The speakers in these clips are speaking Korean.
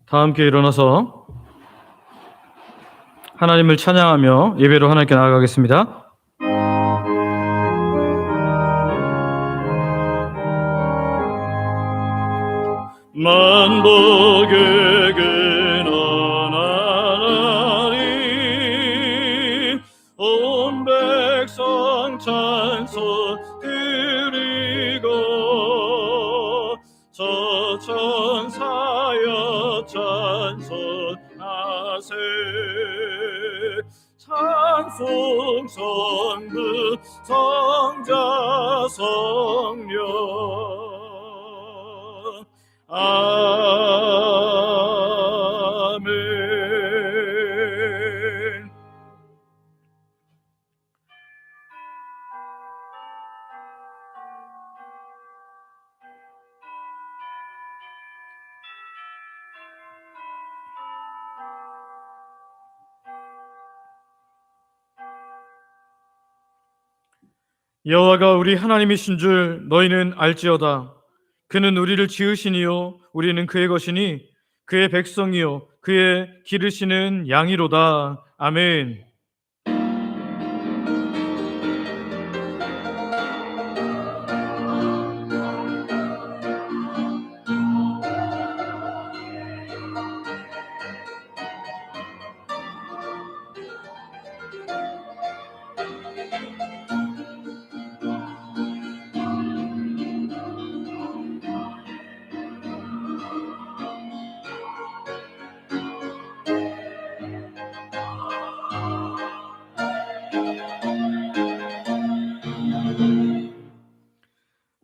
다 함께 일어나서 하나님을 찬양하며 예배로 하나님께 나아가겠습니다. 만복에게 나나리 온 백성 찬송 드리고 저 천사여 찬송하세 찬송 성부 성자 성령 아멘. 여호와가 우리 하나님이신 줄 너희는 알지어다. 그는 우리를 지으시니요 우리는 그의 것이니 그의 백성이요 그의 기르시는 양이로다. 아멘.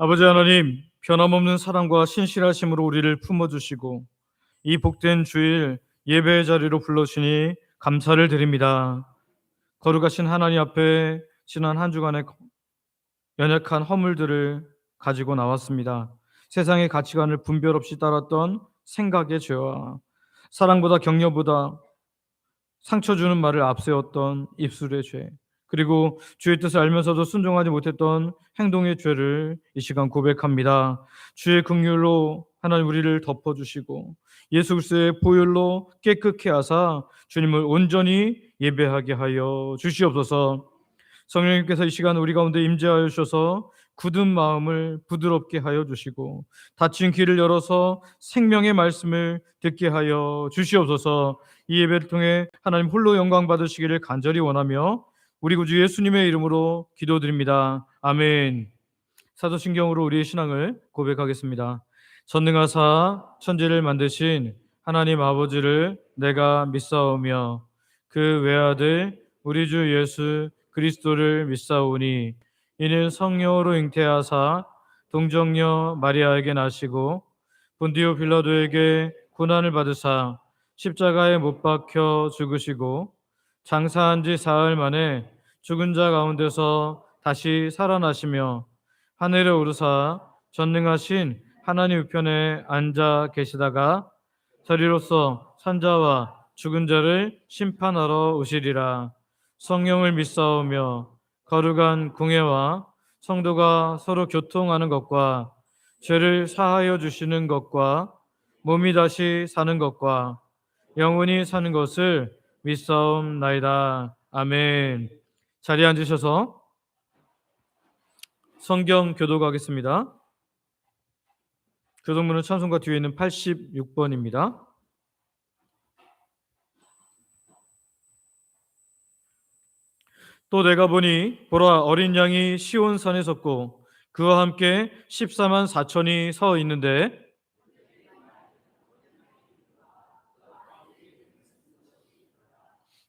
아버지 하나님, 변함없는 사랑과 신실하심으로 우리를 품어주시고 이 복된 주일 예배의 자리로 불러주시니 감사를 드립니다. 거룩하신 하나님 앞에 지난 한 주간의 연약한 허물들을 가지고 나왔습니다. 세상의 가치관을 분별 없이 따랐던 생각의 죄와 사랑보다 격려보다 상처 주는 말을 앞세웠던 입술의 죄, 그리고 주의 뜻을 알면서도 순종하지 못했던 행동의 죄를 이 시간 고백합니다. 주의 긍휼로 하나님 우리를 덮어주시고 예수 그리스도의 보혈로 깨끗게 하사 주님을 온전히 예배하게 하여 주시옵소서. 성령님께서 이 시간 우리 가운데 임재하여 주셔서 굳은 마음을 부드럽게 하여 주시고 닫힌 귀를 열어서 생명의 말씀을 듣게 하여 주시옵소서. 이 예배를 통해 하나님 홀로 영광 받으시기를 간절히 원하며 우리 구주 예수님의 이름으로 기도드립니다. 아멘. 사도신경으로 우리의 신앙을 고백하겠습니다. 전능하사 천지를 만드신 하나님 아버지를 내가 믿사오며 그 외아들 우리 주 예수 그리스도를 믿사오니 이는 성령으로 잉태하사 동정녀 마리아에게 나시고 본디오 빌라도에게 고난을 받으사 십자가에 못 박혀 죽으시고 장사한 지 사흘 만에 죽은 자 가운데서 다시 살아나시며 하늘에 오르사 전능하신 하나님 우편에 앉아 계시다가 저리로서 산자와 죽은 자를 심판하러 오시리라. 성령을 믿사오며 거룩한 공예와 성도가 서로 교통하는 것과 죄를 사하여 주시는 것과 몸이 다시 사는 것과 영원히 사는 것을 믿사옵나이다. 아멘. 자리에 앉으셔서 성경 교독하겠습니다. 교독문은 찬송가 뒤에 있는 86번입니다. 또 내가 보니 보라 어린 양이 시온산에 섰고 그와 함께 14만 4천이 서 있는데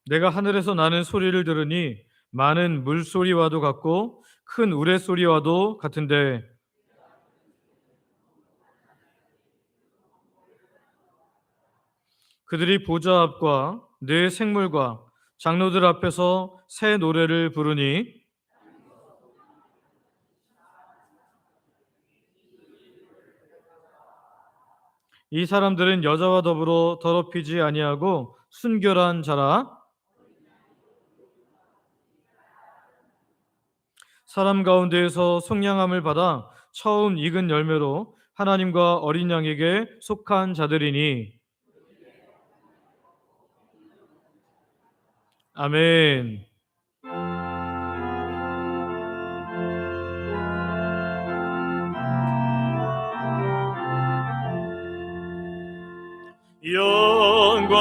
내가 하늘에서 나는 소리를 들으니 많은 물소리와도 같고 큰 우레소리와도 같은데 그들이 보좌 앞과 네 생물과 장로들 앞에서 새 노래를 부르니 이 사람들은 여자와 더불어 더럽히지 아니하고 순결한 자라. 사람 가운데에서 속량함을 받아 처음 익은 열매로 하나님과 어린 양에게 속한 자들이니 아멘.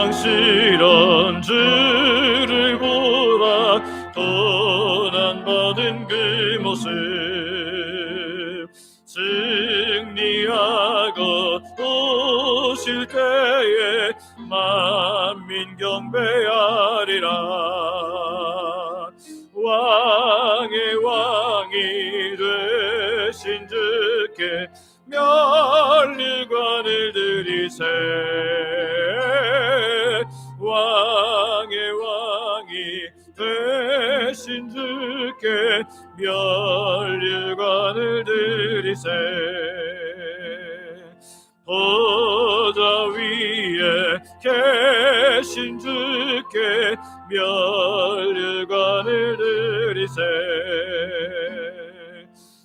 영광스런 주를 보라. 고난받은 그 모습 승리하고 오실 때에 만민 경배하리라. 왕의 왕이 되신 주께 면류관을 드리세. 왕의 왕이 되신 주께 면류관을 드리세. 보좌 위에 계신 주께 면류관을 드리세.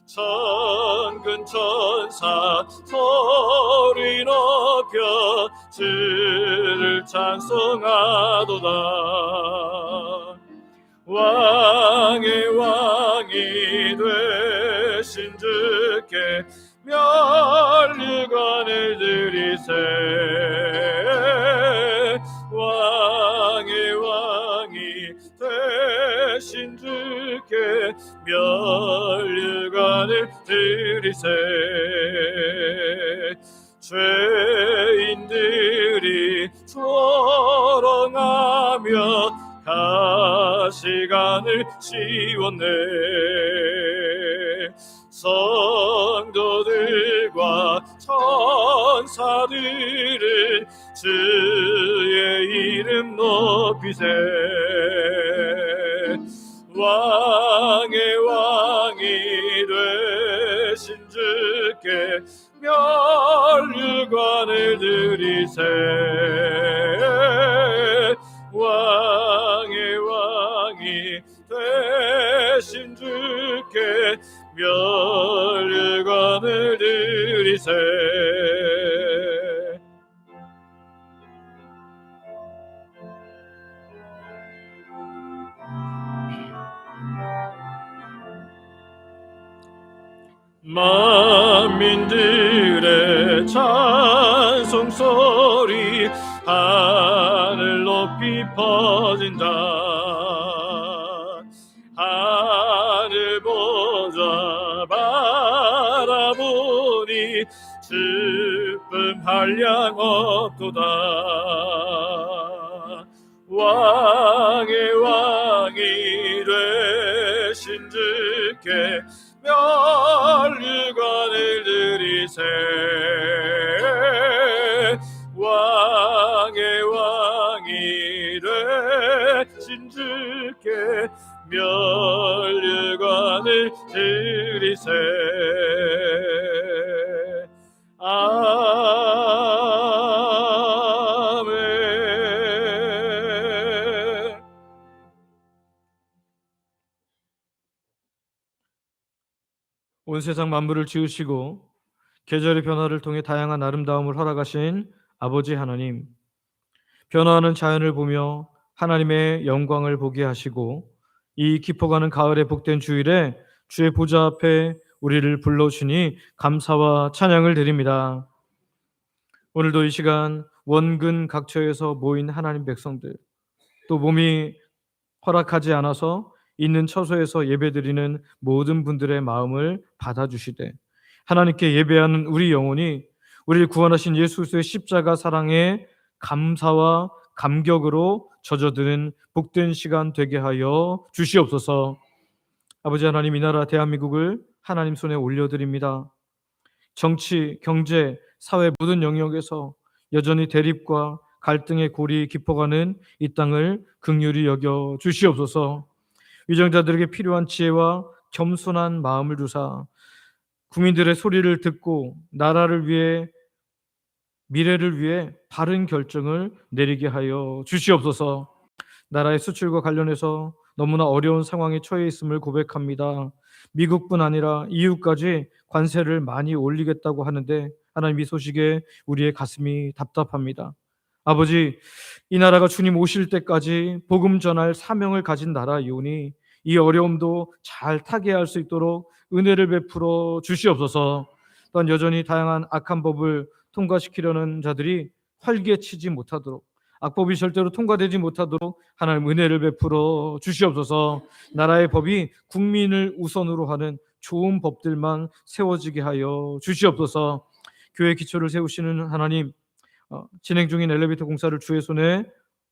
천군 천사 소리 높여 주를 찬송하도다. 왕의 왕이 되신 주께 면류관을 드리세. 왕의 왕이 되신 주께 면류관을 드리세. 죄인들이 조롱하며 가시관을 씌웠네. 성도들과 천사들은 주의 이름 높이세. 왕의 왕이 되신 주께 면류관을 드리세. 왕의 왕이 되신 주께 면류관을 드리세. 만민들의 찬송소리 하늘 높이 퍼진다. 하늘 보좌 바라보니 슬픔 한량 없도다. 왕의 왕이 되신 주께 면류관을 드리세. 왕의 왕이 되신 주께 면류관을 드리세. 아멘. 온 세상 만물을 지으시고 계절의 변화를 통해 다양한 아름다움을 허락하신 아버지 하나님, 변화하는 자연을 보며 하나님의 영광을 보게 하시고 이 깊어가는 가을의 복된 주일에 주의 보좌 앞에 우리를 불러주시니 감사와 찬양을 드립니다. 오늘도 이 시간 원근 각처에서 모인 하나님 백성들, 또 몸이 허락하지 않아서 있는 처소에서 예배드리는 모든 분들의 마음을 받아주시되 하나님께 예배하는 우리 영혼이 우리를 구원하신 예수 그리스도의 십자가 사랑에 감사와 감격으로 젖어드는 복된 시간 되게 하여 주시옵소서. 아버지 하나님, 이 나라 대한민국을 하나님 손에 올려드립니다. 정치, 경제, 사회 모든 영역에서 여전히 대립과 갈등의 골이 깊어가는 이 땅을 긍휼히 여겨 주시옵소서. 위정자들에게 필요한 지혜와 겸손한 마음을 주사 국민들의 소리를 듣고 나라를 위해, 미래를 위해 바른 결정을 내리게 하여 주시옵소서. 나라의 수출과 관련해서 너무나 어려운 상황에 처해 있음을 고백합니다. 미국뿐 아니라 EU까지 관세를 많이 올리겠다고 하는데 하나님, 이 소식에 우리의 가슴이 답답합니다. 아버지, 이 나라가 주님 오실 때까지 복음 전할 사명을 가진 나라이오니 이 어려움도 잘 타개할 수 있도록 은혜를 베풀어 주시옵소서. 또한 여전히 다양한 악한 법을 통과시키려는 자들이 활개치지 못하도록, 악법이 절대로 통과되지 못하도록 하나님 은혜를 베풀어 주시옵소서. 나라의 법이 국민을 우선으로 하는 좋은 법들만 세워지게 하여 주시옵소서. 교회 기초를 세우시는 하나님, 진행 중인 엘리베이터 공사를 주의 손에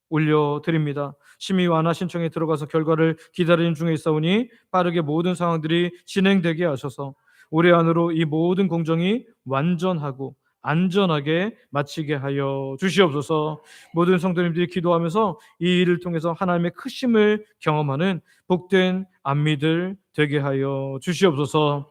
올려드립니다. 심의 완화 신청에 들어가서 결과를 기다리는 중에 있사오니 빠르게 모든 상황들이 진행되게 하셔서 올해 안으로 이 모든 공정이 완전하고 안전하게 마치게 하여 주시옵소서. 모든 성도님들이 기도하면서 이 일을 통해서 하나님의 크심을 경험하는 복된 안미들 되게 하여 주시옵소서.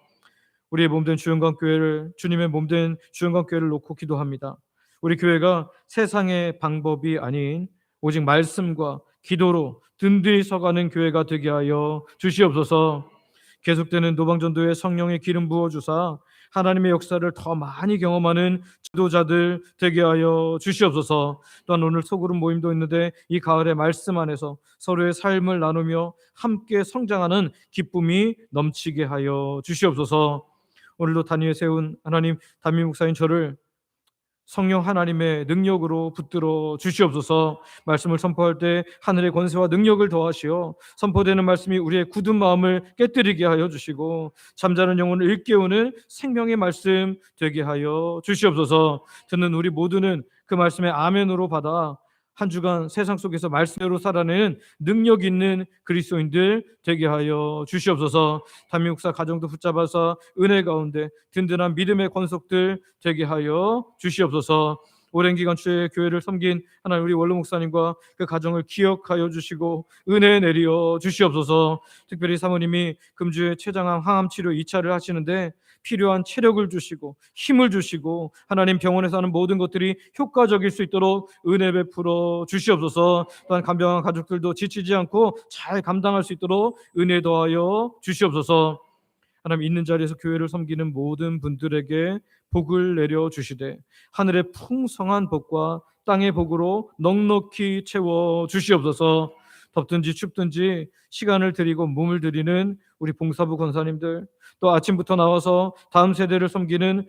우리의 몸된 주영광교회를, 주님의 몸된 주영광교회를 놓고 기도합니다. 우리 교회가 세상의 방법이 아닌 오직 말씀과 기도로 든든히 서가는 교회가 되게 하여 주시옵소서. 계속되는 노방전도의 성령의 기름 부어주사 하나님의 역사를 더 많이 경험하는 지도자들 되게 하여 주시옵소서. 또한 오늘 소그룹 모임도 있는데 이 가을의 말씀 안에서 서로의 삶을 나누며 함께 성장하는 기쁨이 넘치게 하여 주시옵소서. 오늘도 단위에 세운 하나님 담임 목사인 저를 성령 하나님의 능력으로 붙들어 주시옵소서. 말씀을 선포할 때 하늘의 권세와 능력을 더하시어 선포되는 말씀이 우리의 굳은 마음을 깨뜨리게 하여 주시고 잠자는 영혼을 일깨우는 생명의 말씀 되게 하여 주시옵소서. 듣는 우리 모두는 그 말씀의 아멘으로 받아 한 주간 세상 속에서 말씀대로 살아내는 능력 있는 그리스도인들 되게 하여 주시옵소서. 담임목사 가정도 붙잡아서 은혜 가운데 든든한 믿음의 권속들 되게 하여 주시옵소서. 오랜 기간 주의 교회를 섬긴 하나님 우리 원로 목사님과 그 가정을 기억하여 주시고 은혜 내려 주시옵소서. 특별히 사모님이 금주에 췌장암 항암 치료 2차를 하시는데 필요한 체력을 주시고 힘을 주시고 하나님 병원에서 하는 모든 것들이 효과적일 수 있도록 은혜 베풀어 주시옵소서. 또한 간병한 가족들도 지치지 않고 잘 감당할 수 있도록 은혜 더하여 주시옵소서. 하나님 있는 자리에서 교회를 섬기는 모든 분들에게 복을 내려 주시되 하늘의 풍성한 복과 땅의 복으로 넉넉히 채워 주시옵소서. 덥든지 춥든지 시간을 드리고 몸을 드리는 우리 봉사부 권사님들, 또 아침부터 나와서 다음 세대를 섬기는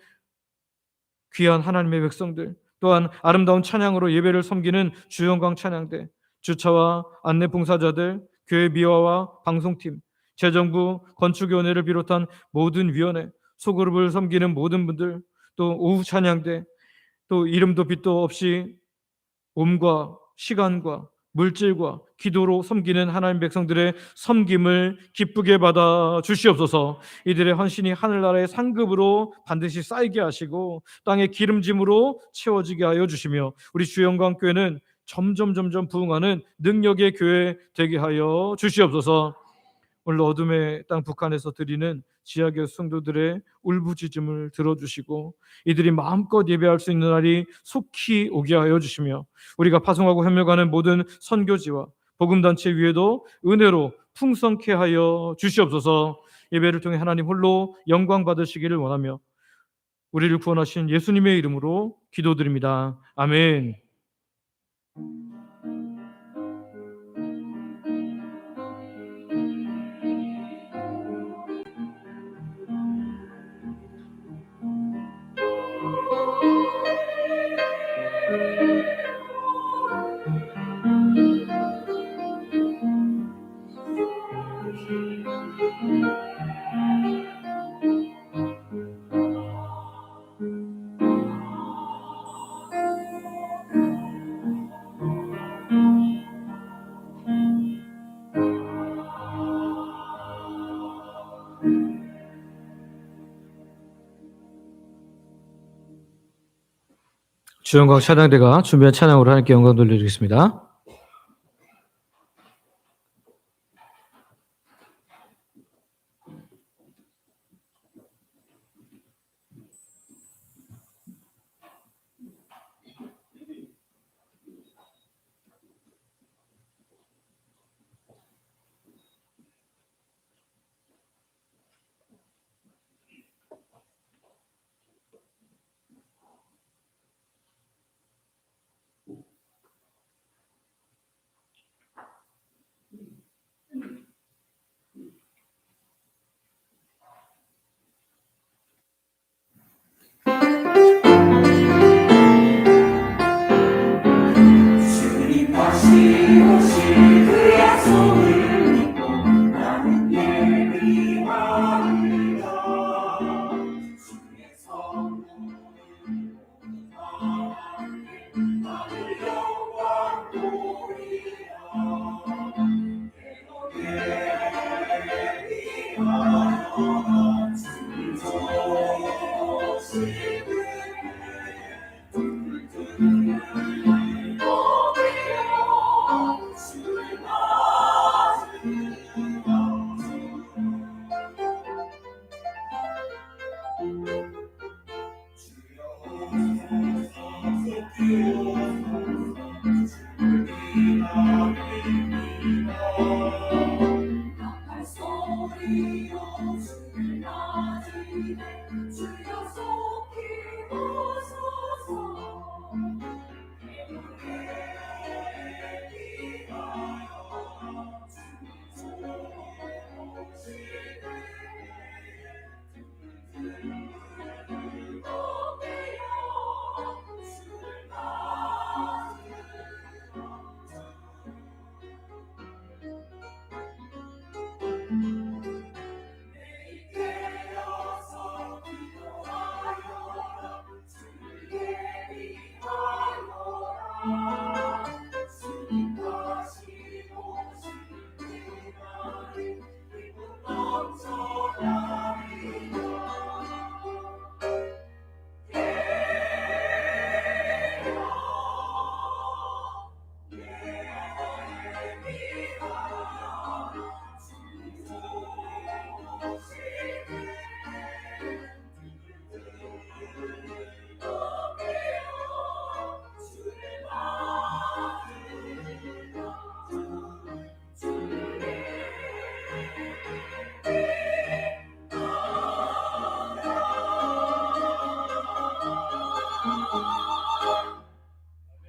귀한 하나님의 백성들, 또한 아름다운 찬양으로 예배를 섬기는 주영광 찬양대, 주차와 안내 봉사자들, 교회 미화와 방송팀, 재정부, 건축위원회를 비롯한 모든 위원회, 소그룹을 섬기는 모든 분들, 또 오후 찬양대, 또 이름도 빛도 없이 몸과 시간과 물질과 기도로 섬기는 하나님 백성들의 섬김을 기쁘게 받아 주시옵소서. 이들의 헌신이 하늘나라의 상급으로 반드시 쌓이게 하시고 땅의 기름짐으로 채워지게 하여 주시며 우리 주영광교회는 점점 부흥하는 능력의 교회 되게 하여 주시옵소서. 오늘 어둠의 땅 북한에서 드리는 지하교회 성도들의 울부짖음을 들어주시고 이들이 마음껏 예배할 수 있는 날이 속히 오게 하여 주시며 우리가 파송하고 협력하는 모든 선교지와 복음단체 위에도 은혜로 풍성케 하여 주시옵소서. 예배를 통해 하나님 홀로 영광 받으시기를 원하며 우리를 구원하신 예수님의 이름으로 기도드립니다. 아멘. 주영광 찬양대가 준비한 찬양으로 하나님께 영광 돌려드리겠습니다.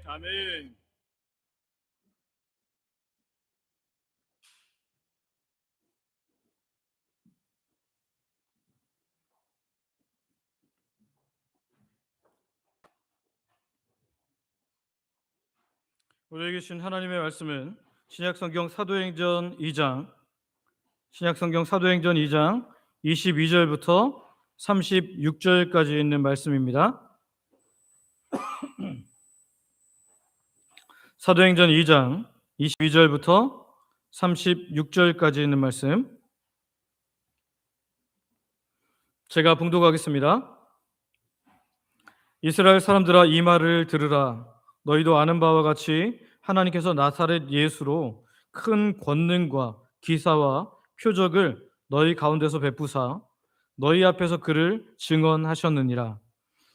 아멘. 우리에게 주신 하나님의 말씀은 신약성경 사도행전 2장 22절부터 36절까지 있는 말씀입니다. 사도행전 2장 22절부터 36절까지 있는 말씀 제가 봉독하겠습니다. 이스라엘 사람들아, 이 말을 들으라. 너희도 아는 바와 같이 하나님께서 나사렛 예수로 큰 권능과 기사와 표적을 너희 가운데서 베푸사 너희 앞에서 그를 증언하셨느니라.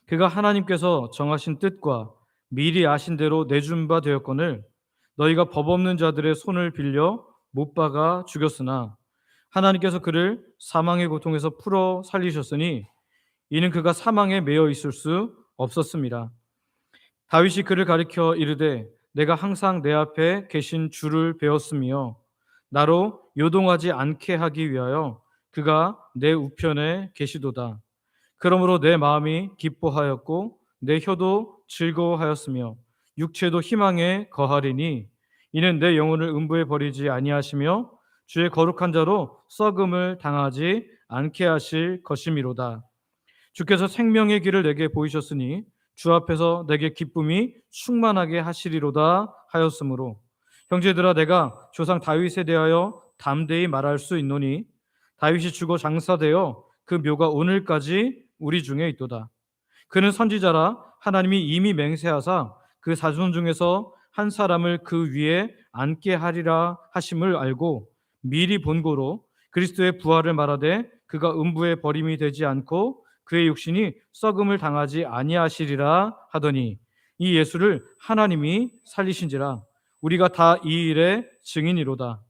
그가 하나님께서 정하신 뜻과 미리 아신 대로 내준 바 되었거늘 너희가 법 없는 자들의 손을 빌려 못 박아 죽였으나 하나님께서 그를 사망의 고통에서 풀어 살리셨으니 이는 그가 사망에 매여 있을 수 없었습니다. 다윗이 그를 가리켜 이르되 내가 항상 내 앞에 계신 주를 배웠으며 나로 요동하지 않게 하기 위하여 그가 내 우편에 계시도다. 그러므로 내 마음이 기뻐하였고 내 혀도 즐거워하였으며 육체도 희망에 거하리니 이는 내 영혼을 음부에 버리지 아니하시며 주의 거룩한 자로 썩음을 당하지 않게 하실 것이미로다. 주께서 생명의 길을 내게 보이셨으니 주 앞에서 내게 기쁨이 충만하게 하시리로다 하였으므로 형제들아, 내가 조상 다윗에 대하여 담대히 말할 수 있노니 다윗이 죽어 장사되어 그 묘가 오늘까지 우리 중에 있도다. 그는 선지자라 하나님이 이미 맹세하사 그 자손 중에서 한 사람을 그 위에 앉게 하리라 하심을 알고 미리 본고로 그리스도의 부활을 말하되 그가 음부에 버림이 되지 않고 그의 육신이 썩음을 당하지 아니하시리라 하더니 이 예수를 하나님이 살리신지라. 우리가 다 이 일의 증인이로다.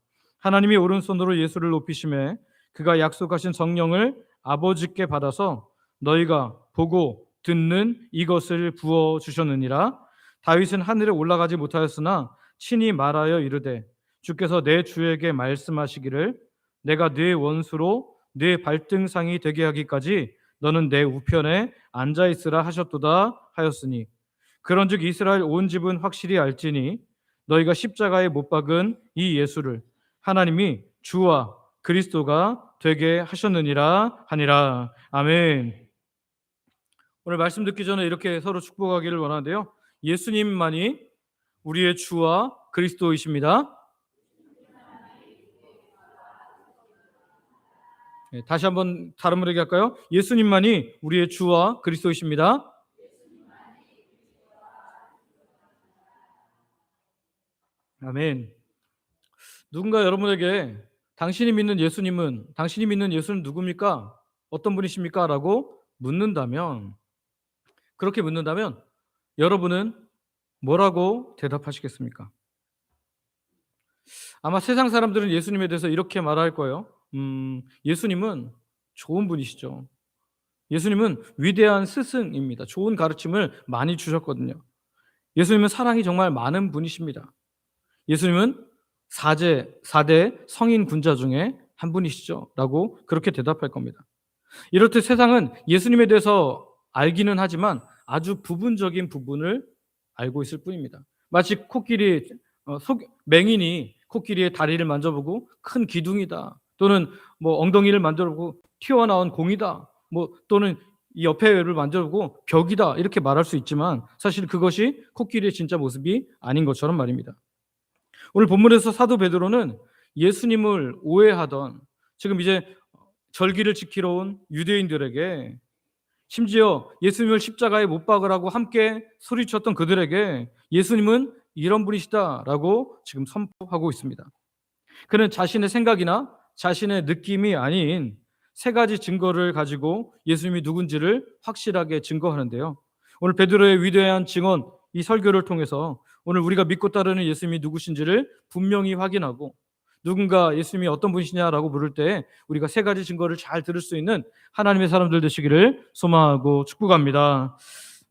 하나님이 오른손으로 예수를 높이심에 그가 약속하신 성령을 아버지께 받아서 너희가 보고 듣는 이것을 부어 주셨느니라. 다윗은 하늘에 올라가지 못하였으나 친히 말하여 이르되 주께서 내 주에게 말씀하시기를 내가 네 원수로 네 발등상이 되게 하기까지 너는 내 우편에 앉아 있으라 하셨도다 하였으니 그런즉 이스라엘 온 집은 확실히 알지니 너희가 십자가에 못 박은 이 예수를 하나님이 주와 그리스도가 되게 하셨느니라 하니라. 아멘. 오늘 말씀 듣기 전에 이렇게 서로 축복하기를 원하는데요. 예수님만이 우리의 주와 그리스도이십니다. 다시 한번 다른 분에게 할까요? 예수님만이 우리의 주와 그리스도이십니다. 아멘. 누군가 여러분에게 당신이 믿는 예수는 누굽니까? 어떤 분이십니까? 라고 그렇게 묻는다면 여러분은 뭐라고 대답하시겠습니까? 아마 세상 사람들은 예수님에 대해서 이렇게 말할 거예요. 예수님은 좋은 분이시죠. 예수님은 위대한 스승입니다. 좋은 가르침을 많이 주셨거든요. 예수님은 사랑이 정말 많은 분이십니다. 예수님은 사대 성인 군자 중에 한 분이시죠. 라고 그렇게 대답할 겁니다. 이렇듯 세상은 예수님에 대해서 알기는 하지만 아주 부분적인 부분을 알고 있을 뿐입니다. 마치 맹인이 코끼리의 다리를 만져보고 큰 기둥이다, 또는 뭐 엉덩이를 만져보고 튀어나온 공이다, 뭐 또는 이 옆에를 만져보고 벽이다, 이렇게 말할 수 있지만 사실 그것이 코끼리의 진짜 모습이 아닌 것처럼 말입니다. 오늘 본문에서 사도 베드로는 예수님을 오해하던, 지금 이제 절기를 지키러 온 유대인들에게, 심지어 예수님을 십자가에 못 박으라고 함께 소리쳤던 그들에게 예수님은 이런 분이시다라고 지금 선포하고 있습니다. 그는 자신의 생각이나 자신의 느낌이 아닌 세 가지 증거를 가지고 예수님이 누군지를 확실하게 증거하는데요. 오늘 베드로의 위대한 증언, 이 설교를 통해서 오늘 우리가 믿고 따르는 예수님이 누구신지를 분명히 확인하고, 누군가 예수님이 어떤 분이시냐라고 물을 때 우리가 세 가지 증거를 잘 들을 수 있는 하나님의 사람들 되시기를 소망하고 축복합니다.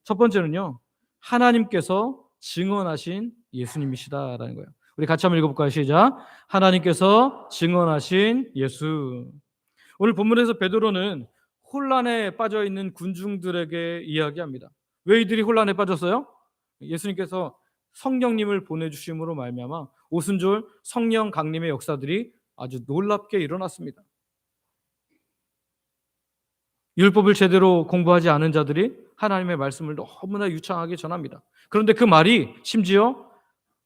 첫 번째는요, 하나님께서 증언하신 예수님이시다라는 거예요. 우리 같이 한번 읽어볼까요? 시작. 하나님께서 증언하신 예수. 오늘 본문에서 베드로는 혼란에 빠져 있는 군중들에게 이야기합니다. 왜 이들이 혼란에 빠졌어요? 예수님께서 성령님을 보내주심으로 말미암아 오순절 성령 강림의 역사들이 아주 놀랍게 일어났습니다. 율법을 제대로 공부하지 않은 자들이 하나님의 말씀을 너무나 유창하게 전합니다. 그런데 그 말이 심지어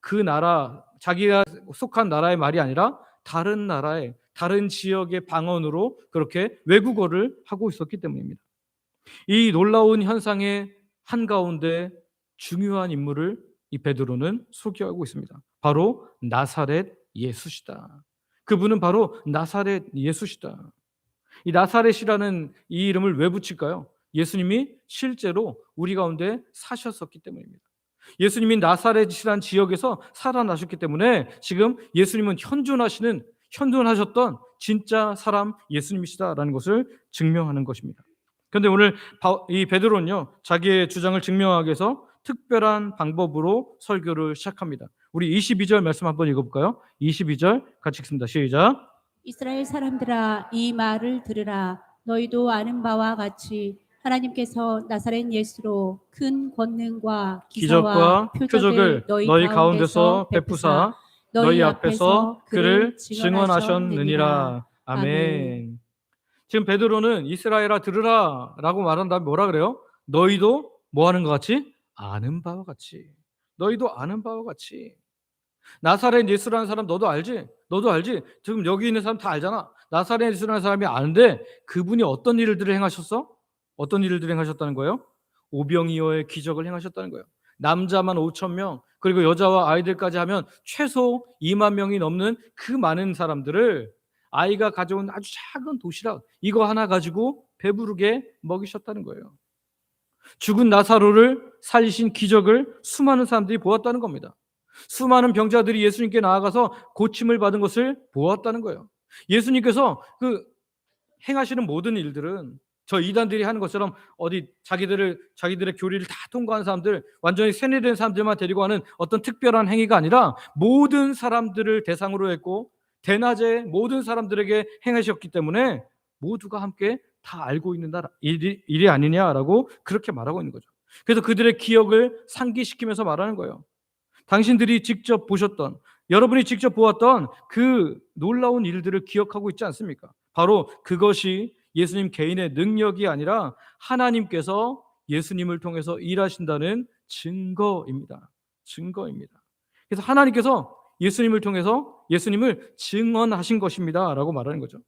그 나라, 자기가 속한 나라의 말이 아니라 다른 나라의, 다른 지역의 방언으로 그렇게 외국어를 하고 있었기 때문입니다. 이 놀라운 현상의 한가운데 중요한 인물을 이 베드로는 소개하고 있습니다. 바로 나사렛 예수시다. 그분은 바로 나사렛 예수시다. 이 나사렛이라는 이 이름을 왜 붙일까요? 예수님이 실제로 우리 가운데 사셨었기 때문입니다. 예수님이 나사렛이라는 지역에서 살아나셨기 때문에 지금 예수님은 현존하셨던 진짜 사람 예수님이시다라는 것을 증명하는 것입니다. 그런데 오늘 이 베드로는요, 자기의 주장을 증명하기 위해서 특별한 방법으로 설교를 시작합니다. 우리 22절 말씀 한번 읽어볼까요? 22절 같이 읽습니다. 시작. 이스라엘 사람들아, 이 말을 들으라. 너희도 아는 바와 같이 하나님께서 나사렛 예수로 큰 권능과 기사와 표적을 너희 가운데서 베푸사 너희 앞에서 그를 증언하셨느니라. 아멘. 지금 베드로는 이스라엘아 들으라 라고 말한 다음에 뭐라 그래요? 너희도 뭐 하는 것 같이? 아는 바와 같이. 너희도 아는 바와 같이. 나사렛 예수라는 사람 너도 알지? 너도 알지? 지금 여기 있는 사람 다 알잖아. 나사렛 예수라는 사람이 아는데 그분이 어떤 일들을 행하셨어? 어떤 일들을 행하셨다는 거예요? 오병이어의 기적을 행하셨다는 거예요. 남자만 5,000명, 그리고 여자와 아이들까지 하면 최소 2만 명이 넘는 그 많은 사람들을 아이가 가져온 아주 작은 도시락 이거 하나 가지고 배부르게 먹이셨다는 거예요. 죽은 나사로를 살리신 기적을 수많은 사람들이 보았다는 겁니다. 수많은 병자들이 예수님께 나아가서 고침을 받은 것을 보았다는 거예요. 예수님께서 그 행하시는 모든 일들은 저 이단들이 하는 것처럼 어디 자기들의 교리를 다 통과한 사람들, 완전히 세뇌된 사람들만 데리고 하는 어떤 특별한 행위가 아니라 모든 사람들을 대상으로 했고 대낮에 모든 사람들에게 행하셨기 때문에 모두가 함께 다 알고 있는 일이 아니냐라고 그렇게 말하고 있는 거죠. 그래서 그들의 기억을 상기시키면서 말하는 거예요. 당신들이 직접 보셨던, 여러분이 직접 보았던 그 놀라운 일들을 기억하고 있지 않습니까? 바로 그것이 예수님 개인의 능력이 아니라 하나님께서 예수님을 통해서 일하신다는 증거입니다. 증거입니다. 그래서 하나님께서 예수님을 통해서 예수님을 증언하신 것입니다 라고 말하는 거죠.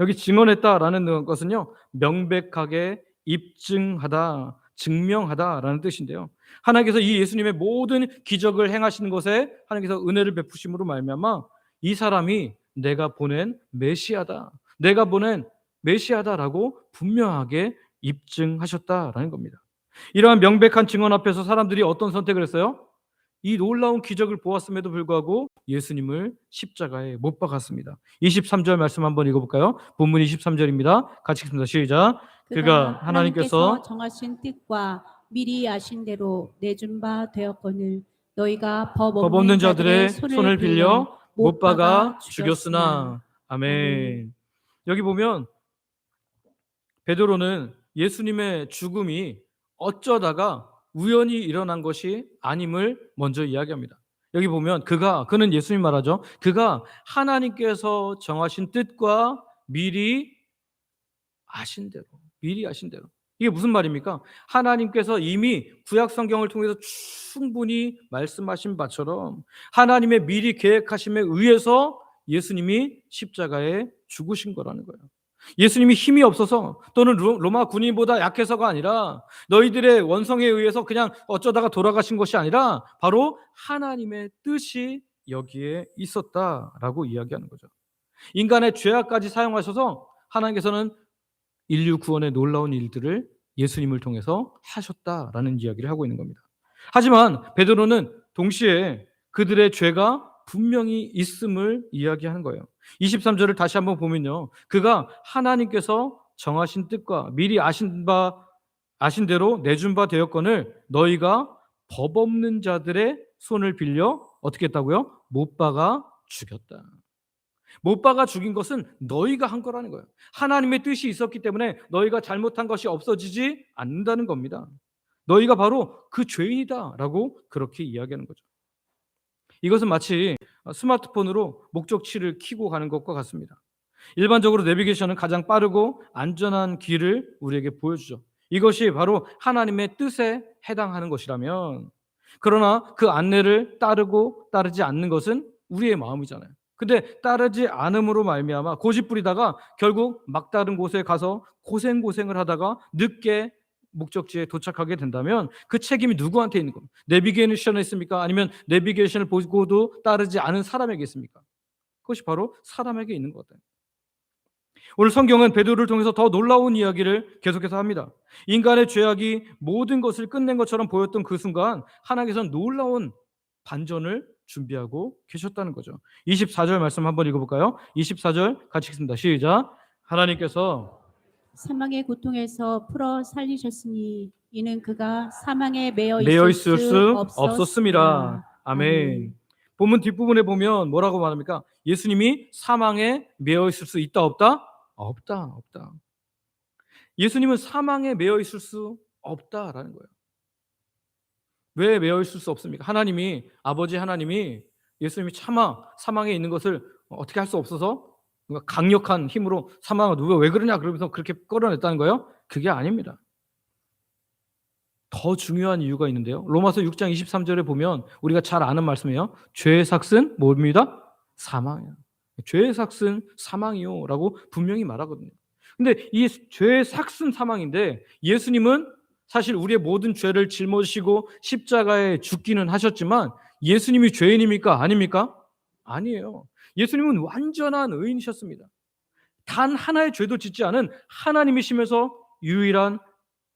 여기 증언했다라는 것은요, 명백하게 입증하다, 증명하다라는 뜻인데요. 하나님께서 이 예수님의 모든 기적을 행하시는 것에 하나님께서 은혜를 베푸심으로 말미암아 이 사람이 내가 보낸 메시아다, 내가 보낸 메시아다라고 분명하게 입증하셨다라는 겁니다. 이러한 명백한 증언 앞에서 사람들이 어떤 선택을 했어요? 이 놀라운 기적을 보았음에도 불구하고 예수님을 십자가에 못 박았습니다. 23절 말씀 한번 읽어볼까요? 본문 23절입니다. 같이 읽습니다. 시작. 그가 하나님께서 정하신 뜻과 미리 아신 대로 내준 바 되었거늘 너희가 법 법 없는 없는 자들의 자들의 손을 빌려 못 박아 죽였으나. 죽였으나. 아멘. 여기 보면 베드로는 예수님의 죽음이 어쩌다가 우연히 일어난 것이 아님을 먼저 이야기합니다. 여기 보면 그는 예수님 말하죠. 그가 하나님께서 정하신 뜻과 미리 아신 대로. 이게 무슨 말입니까? 하나님께서 이미 구약 성경을 통해서 충분히 말씀하신 바처럼 하나님의 미리 계획하심에 의해서 예수님이 십자가에 죽으신 거라는 거예요. 예수님이 힘이 없어서 또는 로마 군인보다 약해서가 아니라 너희들의 원성에 의해서 그냥 어쩌다가 돌아가신 것이 아니라 바로 하나님의 뜻이 여기에 있었다라고 이야기하는 거죠. 인간의 죄악까지 사용하셔서 하나님께서는 인류 구원의 놀라운 일들을 예수님을 통해서 하셨다라는 이야기를 하고 있는 겁니다. 하지만 베드로는 동시에 그들의 죄가 분명히 있음을 이야기하는 거예요. 23절을 다시 한번 보면요. 그가 하나님께서 정하신 뜻과 미리 아신 대로 내준 바 되었거늘 너희가 법 없는 자들의 손을 빌려 어떻게 했다고요? 못 박아 죽였다. 못 박아 죽인 것은 너희가 한 거라는 거예요. 하나님의 뜻이 있었기 때문에 너희가 잘못한 것이 없어지지 않는다는 겁니다. 너희가 바로 그 죄인이다라고 그렇게 이야기하는 거죠. 이것은 마치 스마트폰으로 목적지를 켜고 가는 것과 같습니다. 일반적으로 내비게이션은 가장 빠르고 안전한 길을 우리에게 보여주죠. 이것이 바로 하나님의 뜻에 해당하는 것이라면, 그러나 그 안내를 따르고 따르지 않는 것은 우리의 마음이잖아요. 근데 따르지 않음으로 말미암아 고집부리다가 결국 막다른 곳에 가서 고생을 하다가 늦게 목적지에 도착하게 된다면 그 책임이 누구한테 있는 겁니까? 내비게이션에 있습니까? 아니면 내비게이션을 보고도 따르지 않은 사람에게 있습니까? 그것이 바로 사람에게 있는 것 같아요. 오늘 성경은 베드로를 통해서 더 놀라운 이야기를 계속해서 합니다. 인간의 죄악이 모든 것을 끝낸 것처럼 보였던 그 순간 하나님께서는 놀라운 반전을 준비하고 계셨다는 거죠. 24절 말씀 한번 읽어볼까요? 24절 같이 읽습니다. 시작. 하나님께서 사망의 고통에서 풀어 살리셨으니 이는 그가 사망에 매여 매여 있을 있을 수 수 없었음이라. 없었음이라. 아멘. 본문 뒷부분에 보면 뭐라고 말합니까? 예수님이 사망에 매여 있을 수 있다 없다? 없다. 예수님은 사망에 매여 있을 수 없다라는 거예요. 왜 매여 있을 수 없습니까? 아버지 하나님이 예수님이 차마 사망에 있는 것을 어떻게 할 수 없어서 강력한 힘으로 사망을 누가 왜 그러냐 그러면서 그렇게 끌어냈다는 거예요? 그게 아닙니다. 더 중요한 이유가 있는데요. 로마서 6장 23절에 보면 우리가 잘 아는 말씀이에요. 죄의 삭은 뭡니다? 사망이야. 죄의 삭은 사망이요라고 분명히 말하거든요. 근데 이 죄의 삭은 사망인데 예수님은 사실 우리의 모든 죄를 짊어지시고 십자가에 죽기는 하셨지만 예수님이 죄인입니까? 아닙니까? 아니에요. 예수님은 완전한 의인이셨습니다. 단 하나의 죄도 짓지 않은 하나님이시면서 유일한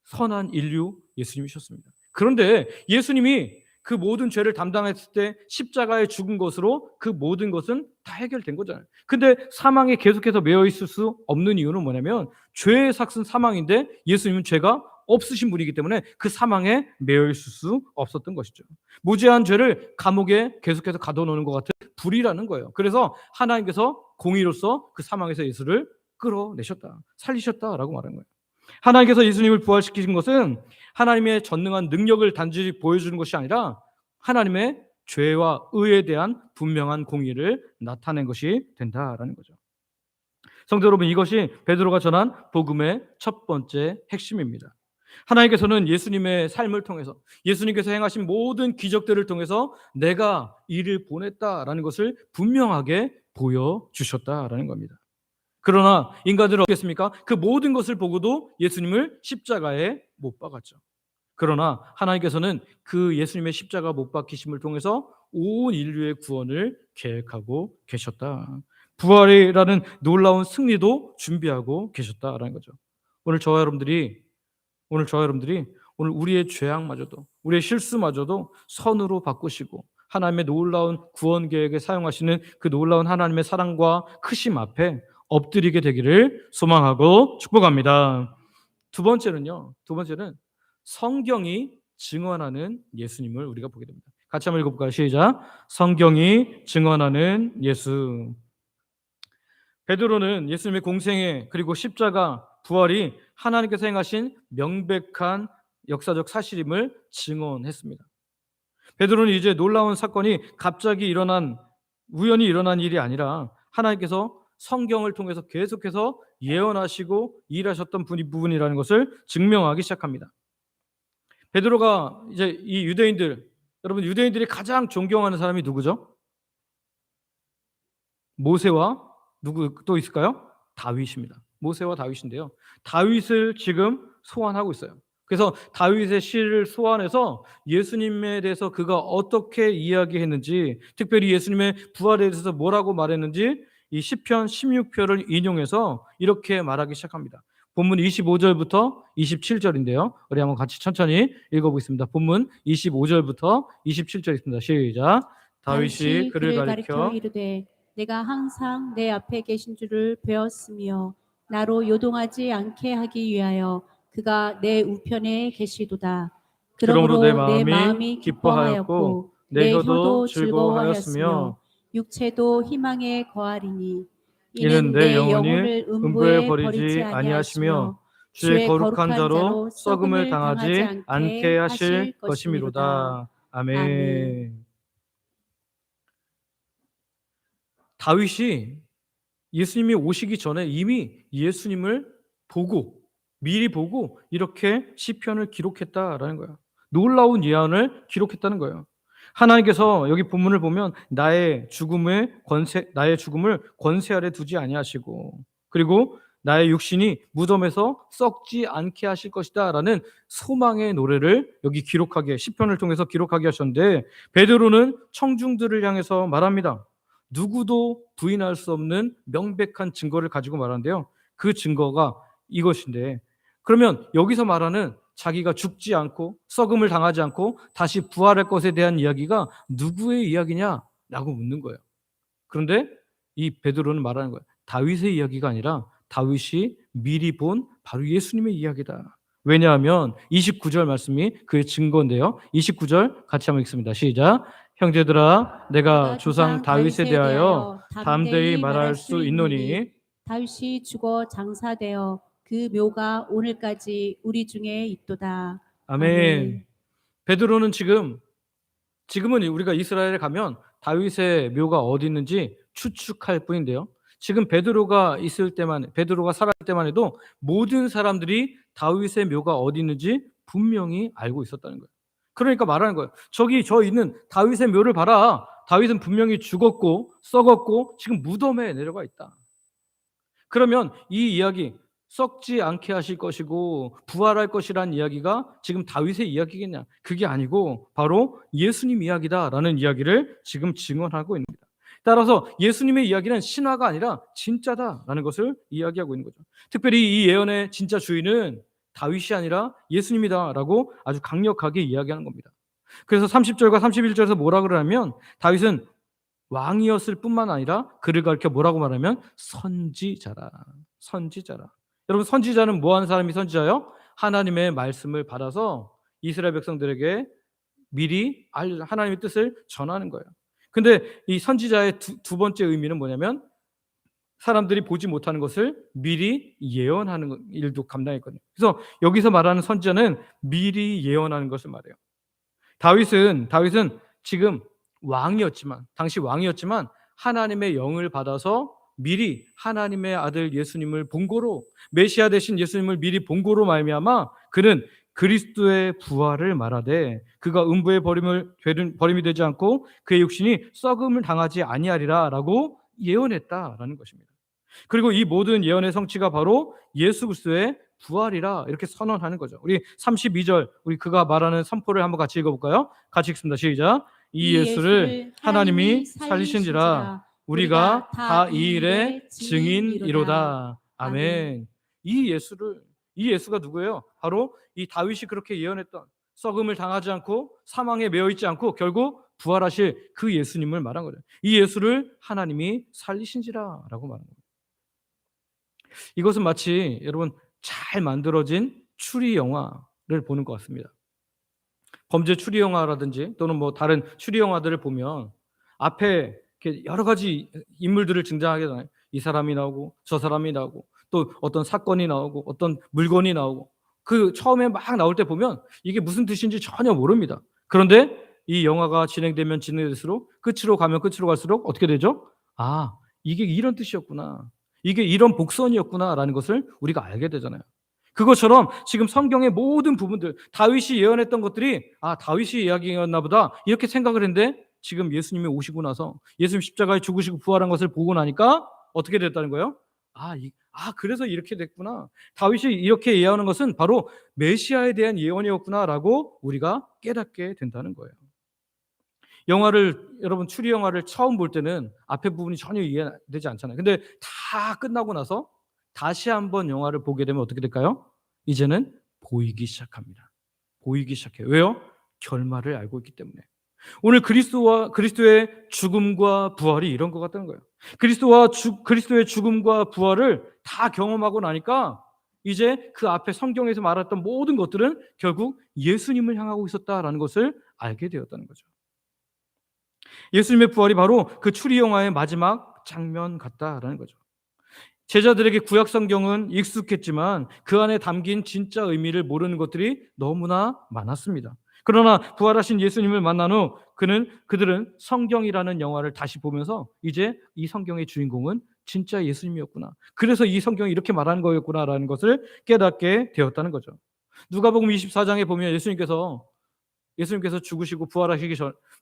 선한 인류 예수님이셨습니다. 그런데 예수님이 그 모든 죄를 담당했을 때 십자가에 죽은 것으로 그 모든 것은 다 해결된 거잖아요. 근데 사망에 계속해서 매여 있을 수 없는 이유는 뭐냐면 죄의 삭은 사망인데 예수님은 죄가 없으신 분이기 때문에 그 사망에 매여 있을 수 없었던 것이죠. 무죄한 죄를 감옥에 계속해서 가둬놓는 것 같은 불이라는 거예요. 그래서 하나님께서 공의로서 그 사망에서 예수를 끌어내셨다, 살리셨다라고 말하는 거예요. 하나님께서 예수님을 부활시키신 것은 하나님의 전능한 능력을 단지 보여주는 것이 아니라 하나님의 죄와 의에 대한 분명한 공의를 나타낸 것이 된다라는 거죠. 성도 여러분, 이것이 베드로가 전한 복음의 첫 번째 핵심입니다. 하나님께서는 예수님의 삶을 통해서 예수님께서 행하신 모든 기적들을 통해서 내가 이를 보냈다라는 것을 분명하게 보여주셨다라는 겁니다. 그러나 인간들은 어떻겠습니까? 그 모든 것을 보고도 예수님을 십자가에 못 박았죠. 그러나 하나님께서는 그 예수님의 십자가 못 박히심을 통해서 온 인류의 구원을 계획하고 계셨다. 부활이라는 놀라운 승리도 준비하고 계셨다라는 거죠. 오늘 저와 여러분들이 오늘 우리의 죄악마저도, 우리의 실수마저도 선으로 바꾸시고 하나님의 놀라운 구원 계획에 사용하시는 그 놀라운 하나님의 사랑과 크심 앞에 엎드리게 되기를 소망하고 축복합니다. 두 번째는 성경이 증언하는 예수님을 우리가 보게 됩니다. 같이 한번 읽어볼까요? 시작. 성경이 증언하는 예수. 베드로는 예수님의 공생애 그리고 십자가 부활이 하나님께서 행하신 명백한 역사적 사실임을 증언했습니다. 베드로는 이제 놀라운 사건이 갑자기 우연히 일어난 일이 아니라 하나님께서 성경을 통해서 계속해서 예언하시고 일하셨던 부분이라는 것을 증명하기 시작합니다. 베드로가 이제 이 여러분 유대인들이 가장 존경하는 사람이 누구죠? 모세와 누구 또 있을까요? 다윗입니다. 모세와 다윗인데요. 다윗을 지금 소환하고 있어요. 그래서 다윗의 시를 소환해서 예수님에 대해서 그가 어떻게 이야기했는지, 특별히 예수님의 부활에 대해서 뭐라고 말했는지 이 시편 16편을 인용해서 이렇게 말하기 시작합니다. 본문 25절부터 27절인데요. 우리 한번 같이 천천히 읽어보겠습니다. 본문 25절부터 27절 있습니다. 시작. 다윗이 그를 가리켜 이르되 내가 항상 내 앞에 계신 줄을 배웠으며 나로 요동하지 않게 하기 위하여 그가 내 우편에 계시도다. 그러므로 내 마음이 기뻐하였고 내 혀도 즐거워하였으며 육체도 희망에 거하리니 이는 내 영혼을 음부에 버리지 아니하시며 주의 거룩한 자로 썩음을 당하지 않게 하실 것이미로다. 아멘. 다윗이 예수님이 오시기 전에 이미 예수님을 미리 보고 이렇게 시편을 기록했다라는 거예요. 놀라운 예언을 기록했다는 거예요. 하나님께서 여기 본문을 보면 나의 죽음을 권세 아래 두지 아니하시고 그리고 나의 육신이 무덤에서 썩지 않게 하실 것이다라는 소망의 노래를 여기 시편을 통해서 기록하게 하셨는데 베드로는 청중들을 향해서 말합니다. 누구도 부인할 수 없는 명백한 증거를 가지고 말하는데요. 그 증거가 이것인데 그러면 여기서 말하는 자기가 죽지 않고 썩음을 당하지 않고 다시 부활할 것에 대한 이야기가 누구의 이야기냐라고 묻는 거예요. 그런데 이 베드로는 말하는 거예요. 다윗의 이야기가 아니라 다윗이 미리 본 바로 예수님의 이야기다. 왜냐하면 29절 말씀이 그의 증거인데요. 29절 같이 한번 읽습니다. 시작. 형제들아 내가 조상 다윗에 대하여 담대히 말할 수 있노니 다윗이 죽어 장사되어 그 묘가 오늘까지 우리 중에 있도다. 아멘. 베드로는 지금은 우리가 이스라엘에 가면 다윗의 묘가 어디 있는지 추측할 뿐인데요. 지금 베드로가 살아갈 때만 해도 모든 사람들이 다윗의 묘가 어디 있는지 분명히 알고 있었다는 거예요. 그러니까 말하는 거예요. 저기 저 있는 다윗의 묘를 봐라. 다윗은 분명히 죽었고 썩었고 지금 무덤에 내려가 있다. 그러면 이 이야기 썩지 않게 하실 것이고 부활할 것이라는 이야기가 지금 다윗의 이야기겠냐? 그게 아니고 바로 예수님 이야기다라는 이야기를 지금 증언하고 있는 겁니다. 따라서 예수님의 이야기는 신화가 아니라 진짜다라는 것을 이야기하고 있는 거죠. 특별히 이 예언의 진짜 주인은 다윗이 아니라 예수님이다라고 아주 강력하게 이야기하는 겁니다. 그래서 30절과 31절에서 뭐라 그러냐면 다윗은 왕이었을 뿐만 아니라 그를 가리켜 뭐라고 말하면 선지자라. 여러분 선지자는 뭐 하는 사람이 선지자예요? 하나님의 말씀을 받아서 이스라엘 백성들에게 미리 하나님의 뜻을 전하는 거예요. 근데 이 선지자의 두 번째 의미는 뭐냐면 사람들이 보지 못하는 것을 미리 예언하는 일도 감당했거든요. 그래서 여기서 말하는 선지자는 미리 예언하는 것을 말해요. 다윗은 지금 당시 왕이었지만 하나님의 영을 받아서 미리 하나님의 아들 예수님을 본고로 메시아 되신 예수님을 미리 본고로 말미암아 그는 그리스도의 부활을 말하되 그가 음부에 버림이 되지 않고 그의 육신이 썩음을 당하지 아니하리라라고 예언했다라는 것입니다. 그리고 이 모든 예언의 성취가 바로 예수 그리스도의 부활이라 이렇게 선언하는 거죠. 우리 32절 그가 말하는 선포를 한번 같이 읽어볼까요? 같이 읽습니다. 시작. 이 예수를 하나님이 살리신지라 우리가 다 이 일의 증인이로다. 아멘. 이 이 예수가 누구예요? 바로 이 다윗이 그렇게 예언했던, 썩음을 당하지 않고 사망에 매여 있지 않고 결국 부활하실 그 예수님을 말한 거죠. 이 예수를 하나님이 살리신지라라고 말한 거예요. 이것은 마치 여러분 잘 만들어진 추리 영화를 보는 것 같습니다. 범죄 추리 영화라든지 또는 뭐 다른 추리 영화들을 보면 앞에 이렇게 여러 가지 인물들을 등장하게 되잖아요. 이 사람이 나오고 저 사람이 나오고 또 어떤 사건이 나오고 어떤 물건이 나오고, 그 처음에 막 나올 때 보면 이게 무슨 뜻인지 전혀 모릅니다. 그런데 이 영화가 진행되면 진행될수록 끝으로 가면 끝으로 갈수록 어떻게 되죠? 아, 이게 이런 뜻이었구나. 이게 이런 복선이었구나라는 것을 우리가 알게 되잖아요. 그것처럼 지금 성경의 모든 부분들, 다윗이 예언했던 것들이 다윗이 이야기였나 보다 이렇게 생각을 했는데, 지금 예수님이 오시고 나서 예수님 십자가에 죽으시고 부활한 것을 보고 나니까 어떻게 됐다는 거예요? 그래서 이렇게 됐구나. 다윗이 이렇게 예언하는 것은 바로 메시아에 대한 예언이었구나라고 우리가 깨닫게 된다는 거예요. 여러분 추리 영화를 처음 볼 때는 앞에 부분이 전혀 이해되지 않잖아요. 근데 다 끝나고 나서 다시 한번 영화를 보게 되면 어떻게 될까요? 이제는 보이기 시작합니다. 보이기 시작해요. 왜요? 결말을 알고 있기 때문에. 오늘 그리스도의 죽음과 부활이 이런 것 같다는 거예요. 그리스도의 죽음과 부활을 다 경험하고 나니까 이제 그 앞에 성경에서 말했던 모든 것들은 결국 예수님을 향하고 있었다라는 것을 알게 되었다는 거죠. 예수님의 부활이 바로 그 추리 영화의 마지막 장면 같다라는 거죠. 제자들에게 구약 성경은 익숙했지만 그 안에 담긴 진짜 의미를 모르는 것들이 너무나 많았습니다. 그러나 부활하신 예수님을 만난 후 그들은 성경이라는 영화를 다시 보면서 이제 이 성경의 주인공은 진짜 예수님이었구나. 그래서 이 성경이 이렇게 말하는 거였구나라는 것을 깨닫게 되었다는 거죠. 누가복음 24장에 보면 예수님께서 죽으시고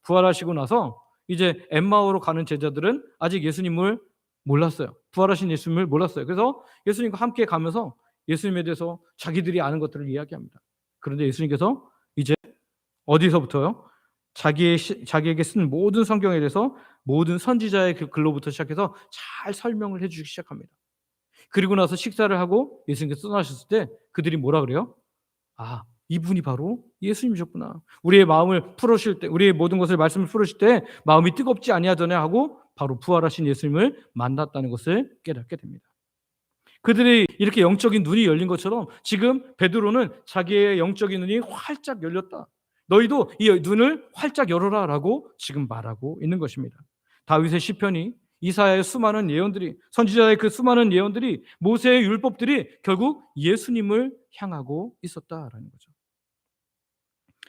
부활하시고 나서 이제 엠마오로 가는 제자들은 아직 예수님을 몰랐어요. 부활하신 예수님을 몰랐어요. 그래서 예수님과 함께 가면서 예수님에 대해서 자기들이 아는 것들을 이야기합니다. 그런데 예수님께서 이제 어디서부터요? 자기에게 쓴 모든 성경에 대해서 모든 선지자의 그 글로부터 시작해서 잘 설명을 해주기 시작합니다. 그리고 나서 식사를 하고 예수님께서 떠나셨을 때 그들이 뭐라 그래요? 이분이 바로 예수님이셨구나. 우리의 마음을 풀으실 때, 우리의 모든 것을 말씀을 풀으실 때 마음이 뜨겁지 아니하더냐 하고 바로 부활하신 예수님을 만났다는 것을 깨닫게 됩니다. 그들이 이렇게 영적인 눈이 열린 것처럼 지금 베드로는 자기의 영적인 눈이 활짝 열렸다. 너희도 이 눈을 활짝 열어라라고 지금 말하고 있는 것입니다. 다윗의 시편이, 이사야의 수많은 예언들이, 선지자의 그 수많은 예언들이, 모세의 율법들이 결국 예수님을 향하고 있었다라는 거죠.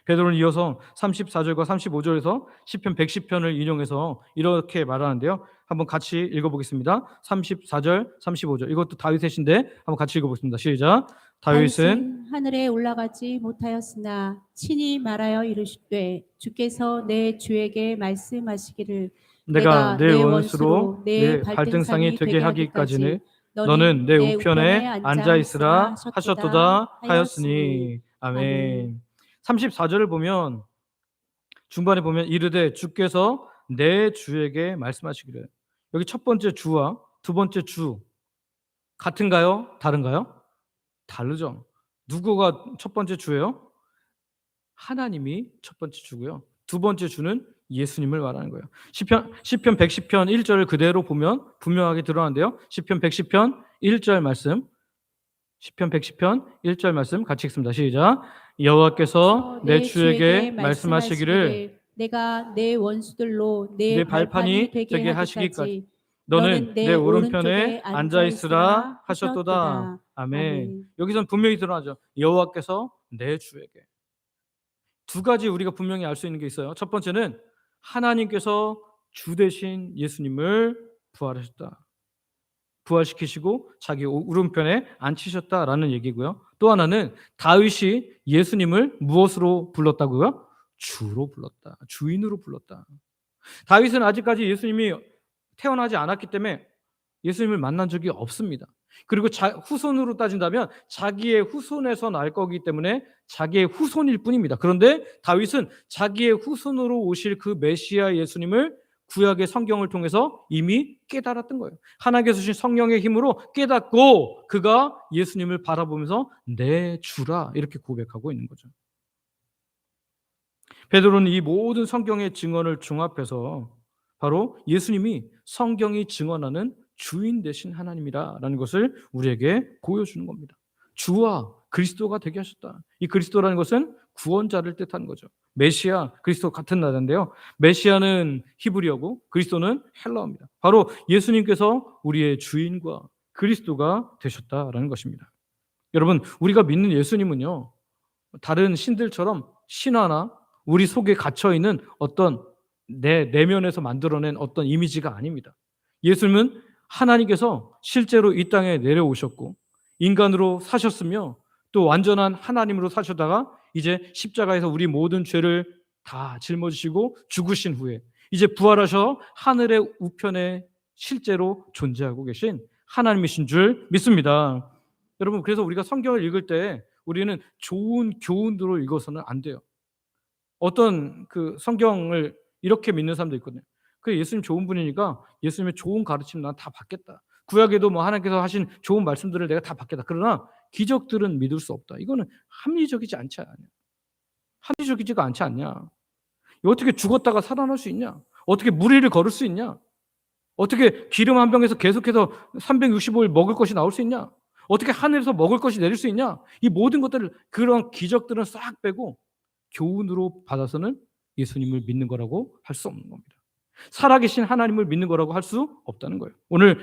베드로는 이어서 34절과 35절에서 시편 110편을 인용해서 이렇게 말하는데요. 한번 같이 읽어보겠습니다. 34절, 35절. 이것도 다윗의 시인데 한번 같이 읽어보겠습니다. 시작. 다윗은 하늘에 올라가지 못하였으나 친히 말하여 이르시되 주께서 내 주에게 말씀하시기를 내가 내 원수로 내 발등상이 되게 하기까지는 너는 내 우편에 앉아 있으라 하셨도다 하였으니. 아멘. 34절을 보면 중반에 보면 이르되 주께서 내 주에게 말씀하시기를. 여기 첫 번째 주와 두 번째 주 같은가요? 다른가요? 다르죠. 누구가 첫 번째 주예요? 하나님이 첫 번째 주고요. 두 번째 주는 예수님을 말하는 거예요. 시편 110편 1절을 그대로 보면 분명하게 드러나는데요. 시편 110편 1절 말씀, 시편 110편 1절 말씀 같이 읽습니다. 시작. 여호와께서 내 주에게 말씀하시기를 내가 내 원수들로 내 내 발판이 되게 하시기까지 너는 내 오른편에 앉아 있으라 하셨도다. 아멘. 여기선 분명히 드러나죠. 여호와께서 내 주에게. 두 가지 우리가 분명히 알 수 있는 게 있어요. 첫 번째는 하나님께서 주 대신 예수님을 부활시키시고 자기 오른편에 앉히셨다라는 얘기고요. 또 하나는 다윗이 예수님을 무엇으로 불렀다고요? 주로 불렀다. 주인으로 불렀다. 다윗은 아직까지 예수님이 태어나지 않았기 때문에 예수님을 만난 적이 없습니다. 그리고 후손으로 따진다면 자기의 후손에서 날 거기 때문에 자기의 후손일 뿐입니다. 그런데 다윗은 자기의 후손으로 오실 그 메시아 예수님을 구약의 성경을 통해서 이미 깨달았던 거예요. 하나님께서 주신 성령의 힘으로 깨닫고 그가 예수님을 바라보면서 내 주라 이렇게 고백하고 있는 거죠. 베드로는 이 모든 성경의 증언을 종합해서 바로 예수님이 성경이 증언하는 주인 되신 하나님이라는 것을 우리에게 보여주는 겁니다. 주와 그리스도가 되게 하셨다. 이 그리스도라는 것은 구원자를 뜻하는 거죠. 메시아, 그리스도 같은 나라인데요. 메시아는 히브리어고 그리스도는 헬라어입니다. 바로 예수님께서 우리의 주인과 그리스도가 되셨다라는 것입니다. 여러분, 우리가 믿는 예수님은요, 다른 신들처럼 신화나 우리 속에 갇혀 있는 어떤 내 내면에서 만들어낸 어떤 이미지가 아닙니다. 예수님은 하나님께서 실제로 이 땅에 내려오셨고 인간으로 사셨으며 또 완전한 하나님으로 사셨다가 이제 십자가에서 우리 모든 죄를 다 짊어지시고 죽으신 후에 이제 부활하셔 하늘의 우편에 실제로 존재하고 계신 하나님이신 줄 믿습니다. 여러분, 그래서 우리가 성경을 읽을 때 우리는 좋은 교훈으로 읽어서는 안 돼요. 어떤 그 성경을 이렇게 믿는 사람도 있거든요. 그 예수님 좋은 분이니까 예수님의 좋은 가르침 난 다 받겠다. 구약에도 뭐 하나님께서 하신 좋은 말씀들을 내가 다 받겠다. 그러나 기적들은 믿을 수 없다. 이거는 합리적이지 않지 않냐? 합리적이지가 않지 않냐? 어떻게 죽었다가 살아날 수 있냐? 어떻게 무리를 걸을 수 있냐? 어떻게 기름 한 병에서 계속해서 365일 먹을 것이 나올 수 있냐? 어떻게 하늘에서 먹을 것이 내릴 수 있냐? 이 모든 것들을 그런 기적들은 싹 빼고 교훈으로 받아서는 예수님을 믿는 거라고 할 수 없는 겁니다. 살아계신 하나님을 믿는 거라고 할 수 없다는 거예요. 오늘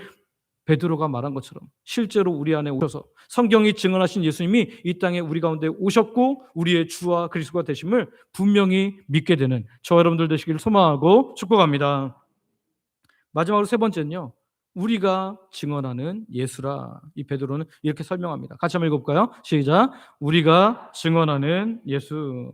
베드로가 말한 것처럼 실제로 우리 안에 오셔서 성경이 증언하신 예수님이 이 땅에 우리 가운데 오셨고 우리의 주와 그리스도가 되심을 분명히 믿게 되는 저와 여러분들 되시기를 소망하고 축복합니다. 마지막으로 세 번째는요, 우리가 증언하는 예수라. 이 베드로는 이렇게 설명합니다. 같이 한번 읽어볼까요? 시작. 우리가 증언하는 예수.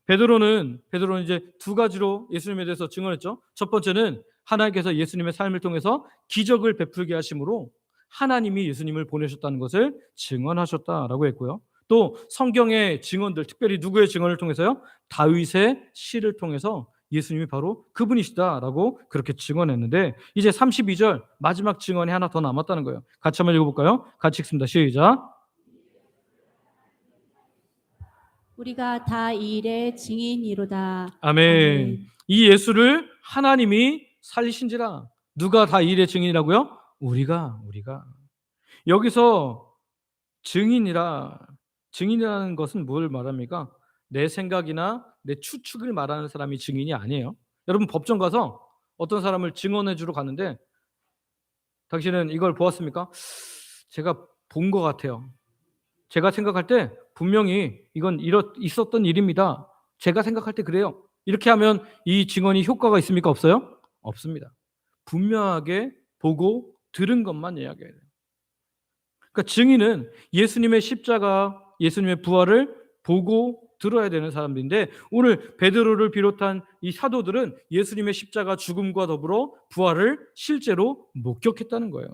베드로는 이제 두 가지로 예수님에 대해서 증언했죠. 첫 번째는 하나님께서 예수님의 삶을 통해서 기적을 베풀게 하심으로 하나님이 예수님을 보내셨다는 것을 증언하셨다라고 했고요. 또 성경의 증언들, 특별히 누구의 증언을 통해서요? 다윗의 시를 통해서 예수님이 바로 그분이시다라고 그렇게 증언했는데 이제 32절 마지막 증언이 하나 더 남았다는 거예요. 같이 한번 읽어볼까요? 같이 읽습니다. 시작. 우리가 다 이 일의 증인이로다. 아멘. 이 예수를 하나님이 살리신지라. 누가 다 이 일의 증인이라고요? 우리가. 여기서 증인이라는 것은 뭘 말합니까? 내 생각이나 내 추측을 말하는 사람이 증인이 아니에요. 여러분, 법정 가서 어떤 사람을 증언해 주러 갔는데 당신은 이걸 보았습니까? 제가 본 것 같아요. 제가 생각할 때 분명히 이건 있었던 일입니다. 제가 생각할 때 그래요. 이렇게 하면 이 증언이 효과가 있습니까? 없어요? 없습니다. 분명하게 보고 들은 것만 이야기해야 돼요. 그러니까 증인은 예수님의 십자가, 예수님의 부활을 보고 들어야 되는 사람들인데 오늘 베드로를 비롯한 이 사도들은 예수님의 십자가 죽음과 더불어 부활을 실제로 목격했다는 거예요.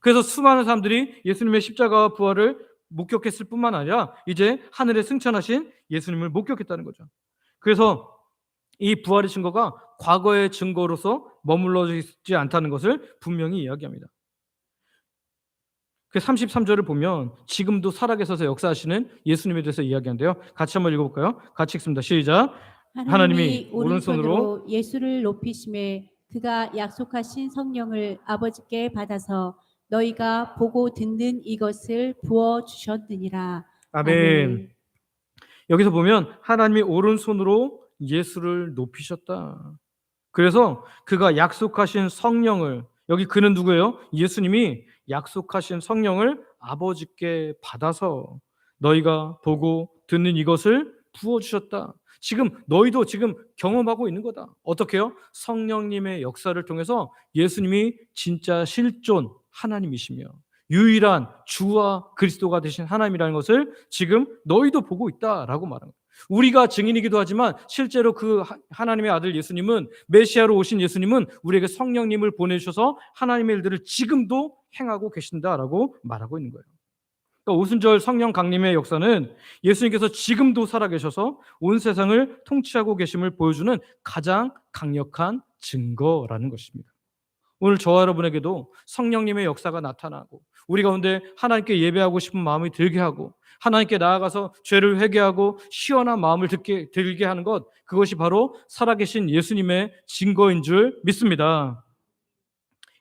그래서 수많은 사람들이 예수님의 십자가와 부활을 목격했을 뿐만 아니라 이제 하늘에 승천하신 예수님을 목격했다는 거죠. 그래서 이 부활의 증거가 과거의 증거로서 머물러 있지 않다는 것을 분명히 이야기합니다. 그 33절을 보면 지금도 살아계셔서 역사하시는 예수님에 대해서 이야기하는데요. 같이 한번 읽어볼까요? 같이 읽습니다. 시작. 하나님이 오른손으로 예수를 높이심에 그가 약속하신 성령을 아버지께 받아서 너희가 보고 듣는 이것을 부어 주셨느니라. 아멘. 여기서 보면 하나님이 오른손으로 예수를 높이셨다. 그래서 그가 약속하신 성령을, 여기 그는 누구예요? 예수님이 약속하신 성령을 아버지께 받아서 너희가 보고 듣는 이것을 부어주셨다. 지금 너희도 지금 경험하고 있는 거다. 어떻게요? 성령님의 역사를 통해서 예수님이 진짜 실존 하나님이시며 유일한 주와 그리스도가 되신 하나님이라는 것을 지금 너희도 보고 있다라고 말합니다. 우리가 증인이기도 하지만 실제로 그 하나님의 아들 예수님은, 메시아로 오신 예수님은 우리에게 성령님을 보내주셔서 하나님의 일들을 지금도 행하고 계신다라고 말하고 있는 거예요. 그러니까 오순절 성령 강림의 역사는 예수님께서 지금도 살아계셔서 온 세상을 통치하고 계심을 보여주는 가장 강력한 증거라는 것입니다. 오늘 저와 여러분에게도 성령님의 역사가 나타나고 우리 가운데 하나님께 예배하고 싶은 마음이 들게 하고 하나님께 나아가서 죄를 회개하고 시원한 마음을 들게 하는 것, 그것이 바로 살아계신 예수님의 증거인 줄 믿습니다.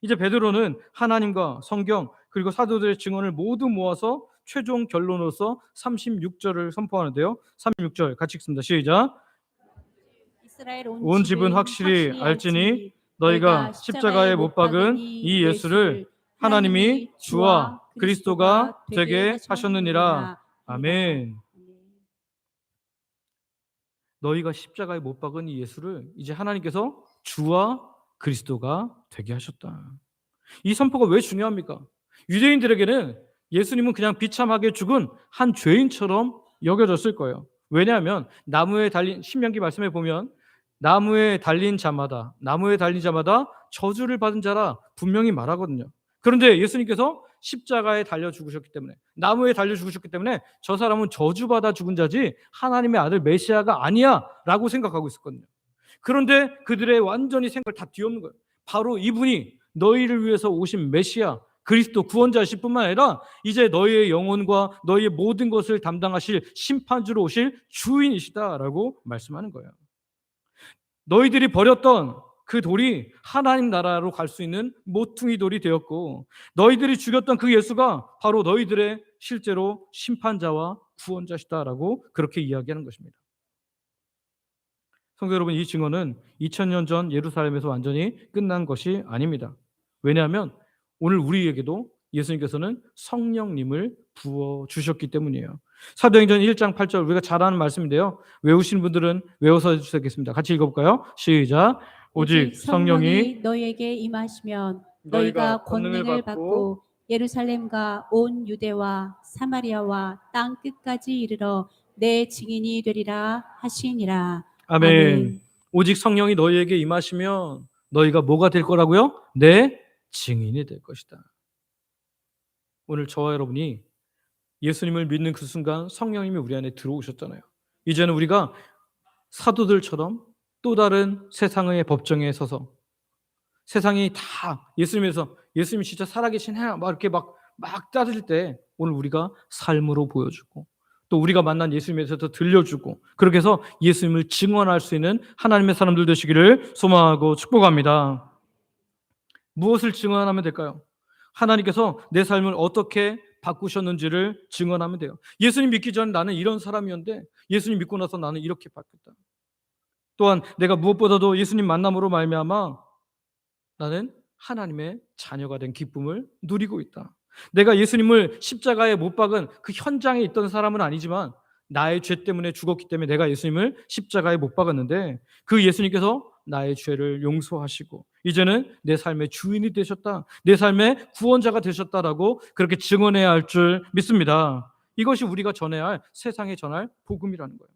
이제 베드로는 하나님과 성경 그리고 사도들의 증언을 모두 모아서 최종 결론으로서 36절을 선포하는데요. 36절 같이 읽습니다. 시작. 이스라엘 온 집은 확실히 알지니 너희가 십자가에 못 박은 이 예수를 하나님이 주와 그리스도가 되게 하셨느니라. 아멘. 너희가 십자가에 못 박은 이 예수를 이제 하나님께서 주와 그리스도가 되게 하셨다. 이 선포가 왜 중요합니까? 유대인들에게는 예수님은 그냥 비참하게 죽은 한 죄인처럼 여겨졌을 거예요. 왜냐하면 나무에 달린, 신명기 말씀에 보면 나무에 달린 자마다 저주를 받은 자라 분명히 말하거든요. 그런데 예수님께서 십자가에 달려 죽으셨기 때문에, 나무에 달려 죽으셨기 때문에 저 사람은 저주받아 죽은 자지 하나님의 아들 메시아가 아니야 라고 생각하고 있었거든요. 그런데 그들의 완전히 생각을 다 뒤엎는 거예요. 바로 이분이 너희를 위해서 오신 메시아 그리스도 구원자실 뿐만 아니라 이제 너희의 영혼과 너희의 모든 것을 담당하실 심판주로 오실 주인이시다라고 말씀하는 거예요. 너희들이 버렸던 그 돌이 하나님 나라로 갈 수 있는 모퉁이 돌이 되었고, 너희들이 죽였던 그 예수가 바로 너희들의 실제로 심판자와 구원자시다라고 그렇게 이야기하는 것입니다. 성도 여러분, 이 증언은 2000년 전 예루살렘에서 완전히 끝난 것이 아닙니다. 왜냐하면 오늘 우리에게도 예수님께서는 성령님을 부어주셨기 때문이에요. 사도행전 1장 8절, 우리가 잘 아는 말씀인데요. 외우신 분들은 외워서 해주시겠습니다. 같이 읽어볼까요? 시작. 오직 성령이 너희에게 임하시면 너희가 권능을 받고 예루살렘과 온 유대와 사마리아와 땅 끝까지 이르러 내 증인이 되리라 하시니라. 아멘. 아멘. 오직 성령이 너희에게 임하시면 너희가 뭐가 될 거라고요? 내 증인이 될 것이다. 오늘 저와 여러분이 예수님을 믿는 그 순간 성령님이 우리 안에 들어오셨잖아요. 이제는 우리가 사도들처럼 또 다른 세상의 법정에 서서 세상이 다 예수님에서 예수님이 진짜 살아계신 해야 막 이렇게 막 따질 때 오늘 우리가 삶으로 보여주고 또 우리가 만난 예수님에서 들려주고 그렇게 해서 예수님을 증언할 수 있는 하나님의 사람들 되시기를 소망하고 축복합니다. 무엇을 증언하면 될까요? 하나님께서 내 삶을 어떻게 바꾸셨는지를 증언하면 돼요. 예수님 믿기 전에 나는 이런 사람이었는데 예수님 믿고 나서 나는 이렇게 바뀌었다. 또한 내가 무엇보다도 예수님 만남으로 말미암아 나는 하나님의 자녀가 된 기쁨을 누리고 있다. 내가 예수님을 십자가에 못 박은 그 현장에 있던 사람은 아니지만 나의 죄 때문에 죽었기 때문에 내가 예수님을 십자가에 못 박았는데 그 예수님께서 나의 죄를 용서하시고 이제는 내 삶의 주인이 되셨다. 내 삶의 구원자가 되셨다라고 그렇게 증언해야 할 줄 믿습니다. 이것이 우리가 전해야 할 세상에 전할 복음이라는 거예요.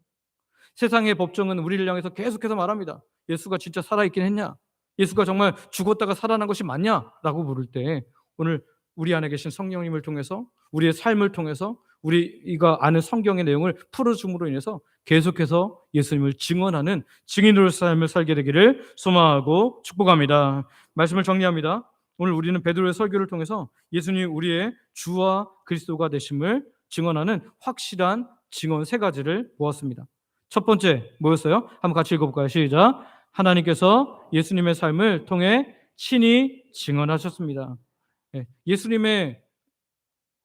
세상의 법정은 우리를 향해서 계속해서 말합니다. 예수가 진짜 살아있긴 했냐? 예수가 정말 죽었다가 살아난 것이 맞냐? 라고 물을 때 오늘 우리 안에 계신 성령님을 통해서 우리의 삶을 통해서 우리가 아는 성경의 내용을 풀어줌으로 인해서 계속해서 예수님을 증언하는 증인으로서의 삶을 살게 되기를 소망하고 축복합니다. 말씀을 정리합니다. 오늘 우리는 베드로의 설교를 통해서 예수님 우리의 주와 그리스도가 되심을 증언하는 확실한 증언 세 가지를 보았습니다. 첫 번째 뭐였어요? 한번 같이 읽어볼까요? 시작. 하나님께서 예수님의 삶을 통해 친히 증언하셨습니다. 예수님의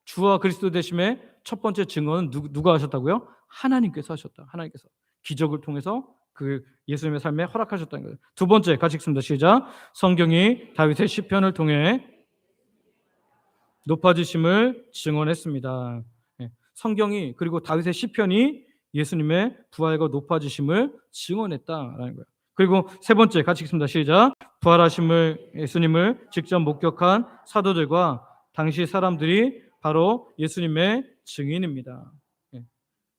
주와 그리스도 되심의 첫 번째 증언은 누가 하셨다고요? 하나님께서 하셨다. 하나님께서 기적을 통해서 그 예수님의 삶에 허락하셨다는 거예요. 두 번째 같이 읽습니다. 시작. 성경이 다윗의 시편을 통해 높아지심을 증언했습니다. 성경이 그리고 다윗의 시편이 예수님의 부활과 높아지심을 증언했다라는 거예요. 그리고 세 번째 같이 읽습니다. 시작. 부활하심을 예수님을 직접 목격한 사도들과 당시 사람들이 바로 예수님의 증인입니다.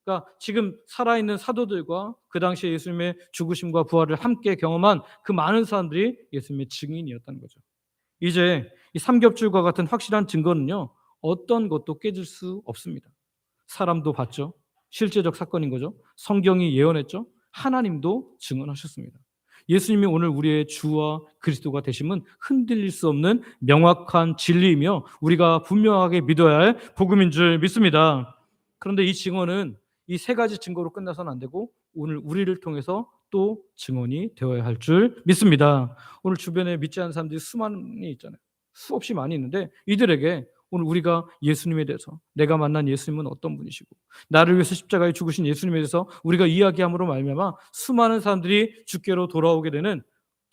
그러니까 지금 살아있는 사도들과 그 당시에 예수님의 죽으심과 부활을 함께 경험한 그 많은 사람들이 예수님의 증인이었다는 거죠. 이제 이 삼겹줄과 같은 확실한 증거는요, 어떤 것도 깨질 수 없습니다. 사람도 봤죠. 실제적 사건인 거죠. 성경이 예언했죠. 하나님도 증언하셨습니다. 예수님이 오늘 우리의 주와 그리스도가 되심은 흔들릴 수 없는 명확한 진리이며 우리가 분명하게 믿어야 할 복음인 줄 믿습니다. 그런데 이 증언은 이 세 가지 증거로 끝나서는 안 되고 오늘 우리를 통해서 또 증언이 되어야 할 줄 믿습니다. 오늘 주변에 믿지 않는 사람들이 수많이 있잖아요. 수없이 많이 있는데 이들에게 오늘 우리가 예수님에 대해서, 내가 만난 예수님은 어떤 분이시고 나를 위해서 십자가에 죽으신 예수님에 대해서 우리가 이야기함으로 말미암아 수많은 사람들이 주께로 돌아오게 되는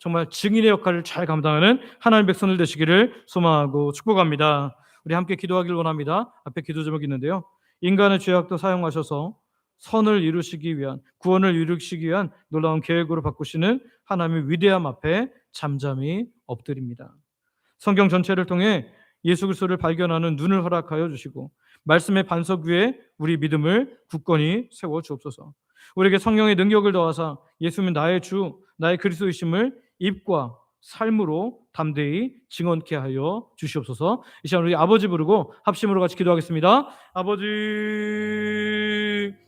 정말 증인의 역할을 잘 감당하는 하나님의 백성들 되시기를 소망하고 축복합니다. 우리 함께 기도하길 원합니다. 앞에 기도 제목이 있는데요. 인간의 죄악도 사용하셔서 선을 이루시기 위한, 구원을 이루시기 위한 놀라운 계획으로 바꾸시는 하나님의 위대함 앞에 잠잠히 엎드립니다. 성경 전체를 통해 예수 그리스도를 발견하는 눈을 허락하여 주시고 말씀의 반석 위에 우리 믿음을 굳건히 세워 주옵소서. 우리에게 성령의 능력을 더하사 예수님은 나의 주, 나의 그리스도이심을 입과 삶으로 담대히 증언케 하여 주시옵소서. 이 시간 우리 아버지 부르고 합심으로 같이 기도하겠습니다. 아버지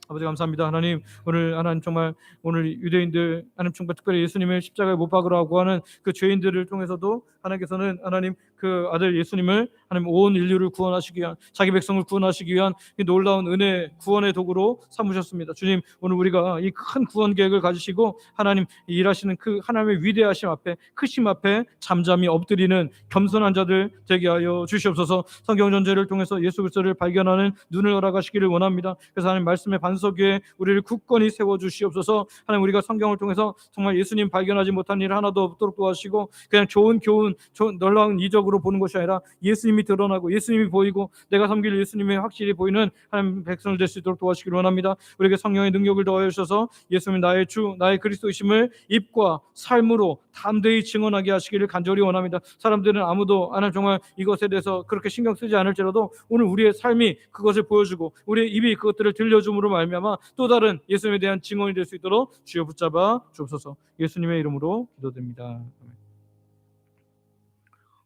감사합니다. 하나님, 오늘 하나님 정말 오늘 유대인들, 하나님 정말 특별히 예수님을 십자가에 못 박으라고 하는 그 죄인들을 통해서도 하나님께서는 하나님 그 아들 예수님을 하나님 온 인류를 구원하시기 위한, 자기 백성을 구원하시기 위한 이 놀라운 은혜 구원의 도구로 삼으셨습니다. 주님, 오늘 우리가 이 큰 구원 계획을 가지시고 하나님 일하시는 그 하나님의 위대하심 앞에, 크심 앞에 잠잠히 엎드리는 겸손한 자들 되게 하여 주시옵소서. 성경 전체를 통해서 예수 그리스도를 발견하는 눈을 허락하시기를 원합니다. 그래서 하나님 말씀의 반석 위에 우리를 굳건히 세워 주시옵소서. 하나님, 우리가 성경을 통해서 정말 예수님 발견하지 못한 일 하나도 없도록 도와주시고 그냥 좋은 교훈, 좋은 놀라운 이적으로 보는 것이 아니라 예수님이 드러나고 예수님이 보이고 내가 섬길 예수님이 확실히 보이는 하나님 백성을 될 수 있도록 도와주시기를 원합니다. 우리에게 성령의 능력을 더하여 주셔서 예수님 나의 주, 나의 그리스도이심을 입과 삶으로 담대히 증언하게 하시기를 간절히 원합니다. 사람들은 아무도 하나님 정말 이것에 대해서 그렇게 신경 쓰지 않을지라도 오늘 우리의 삶이 그것을 보여주고 우리의 입이 그것들을 들려줌으로 말미암아 또 다른 예수님에 대한 증언이 될 수 있도록 주여 붙잡아 주옵소서. 예수님의 이름으로 기도드립니다. 아멘.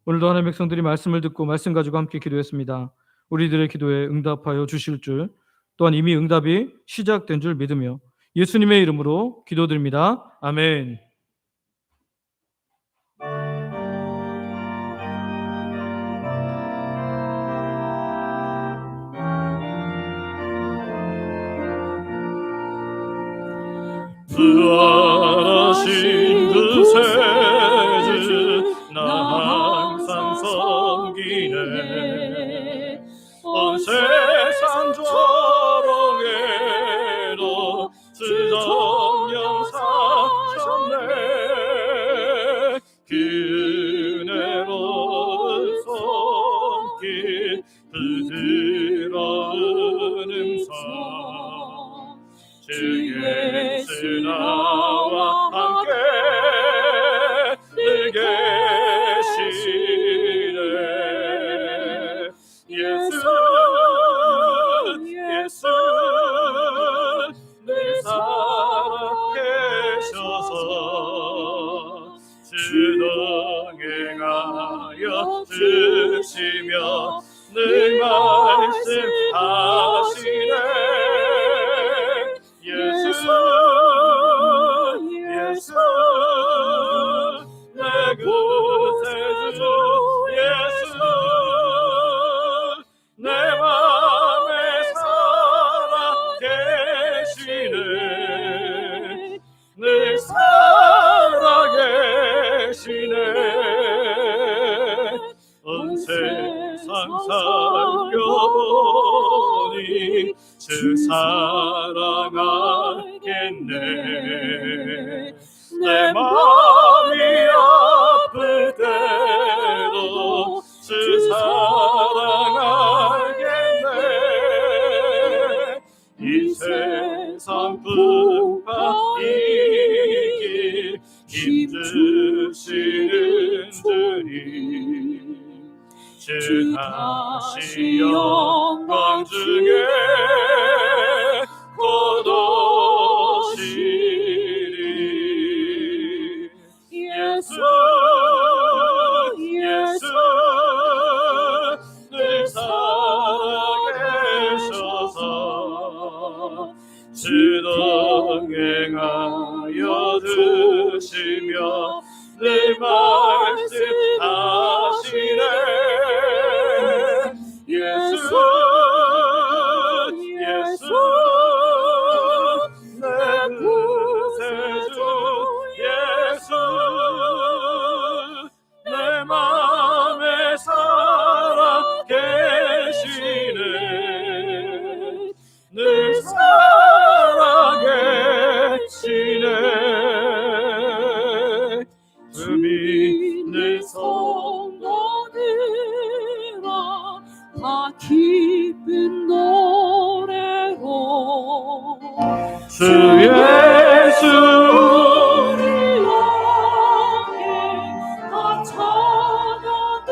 오늘도 하나님의 백성들이 말씀을 듣고 말씀 가지고 함께 기도했습니다. 우리들의 기도에 응답하여 주실 줄, 또한 이미 응답이 시작된 줄 믿으며 예수님의 이름으로 기도드립니다. 아멘. 부활하신 그 세주 나 항상 섬기네. 온 세상 조롱에도 주 정령 사셨네. 그 은혜로운 손길 부드러운 음성 주 예수 나와 함께 늘 계시네. 예수 늘 살아계셔서 주 동행하여 주시며 늘 말씀하시네. 예수 내 구세주 예수 내 맘에 살아계시네. 늘 살아계시네. 온 세상 살펴보니 주 사랑하겠네. 내 마음이 아플 때도 주 사랑하겠네. 이 세상 불파이길 힘주시는 주님 주 다시 영광 중에 곧 오시리. 예수 늘 주시며 늘 말씀하시네. 예수 예수 내 구세주 예수 내 맘에 살아 계시네. 늘 살아 계시네. 주 믿는 성도들아 다 기쁜 노래로 주 예수 우리 함께 다 찬양드리시.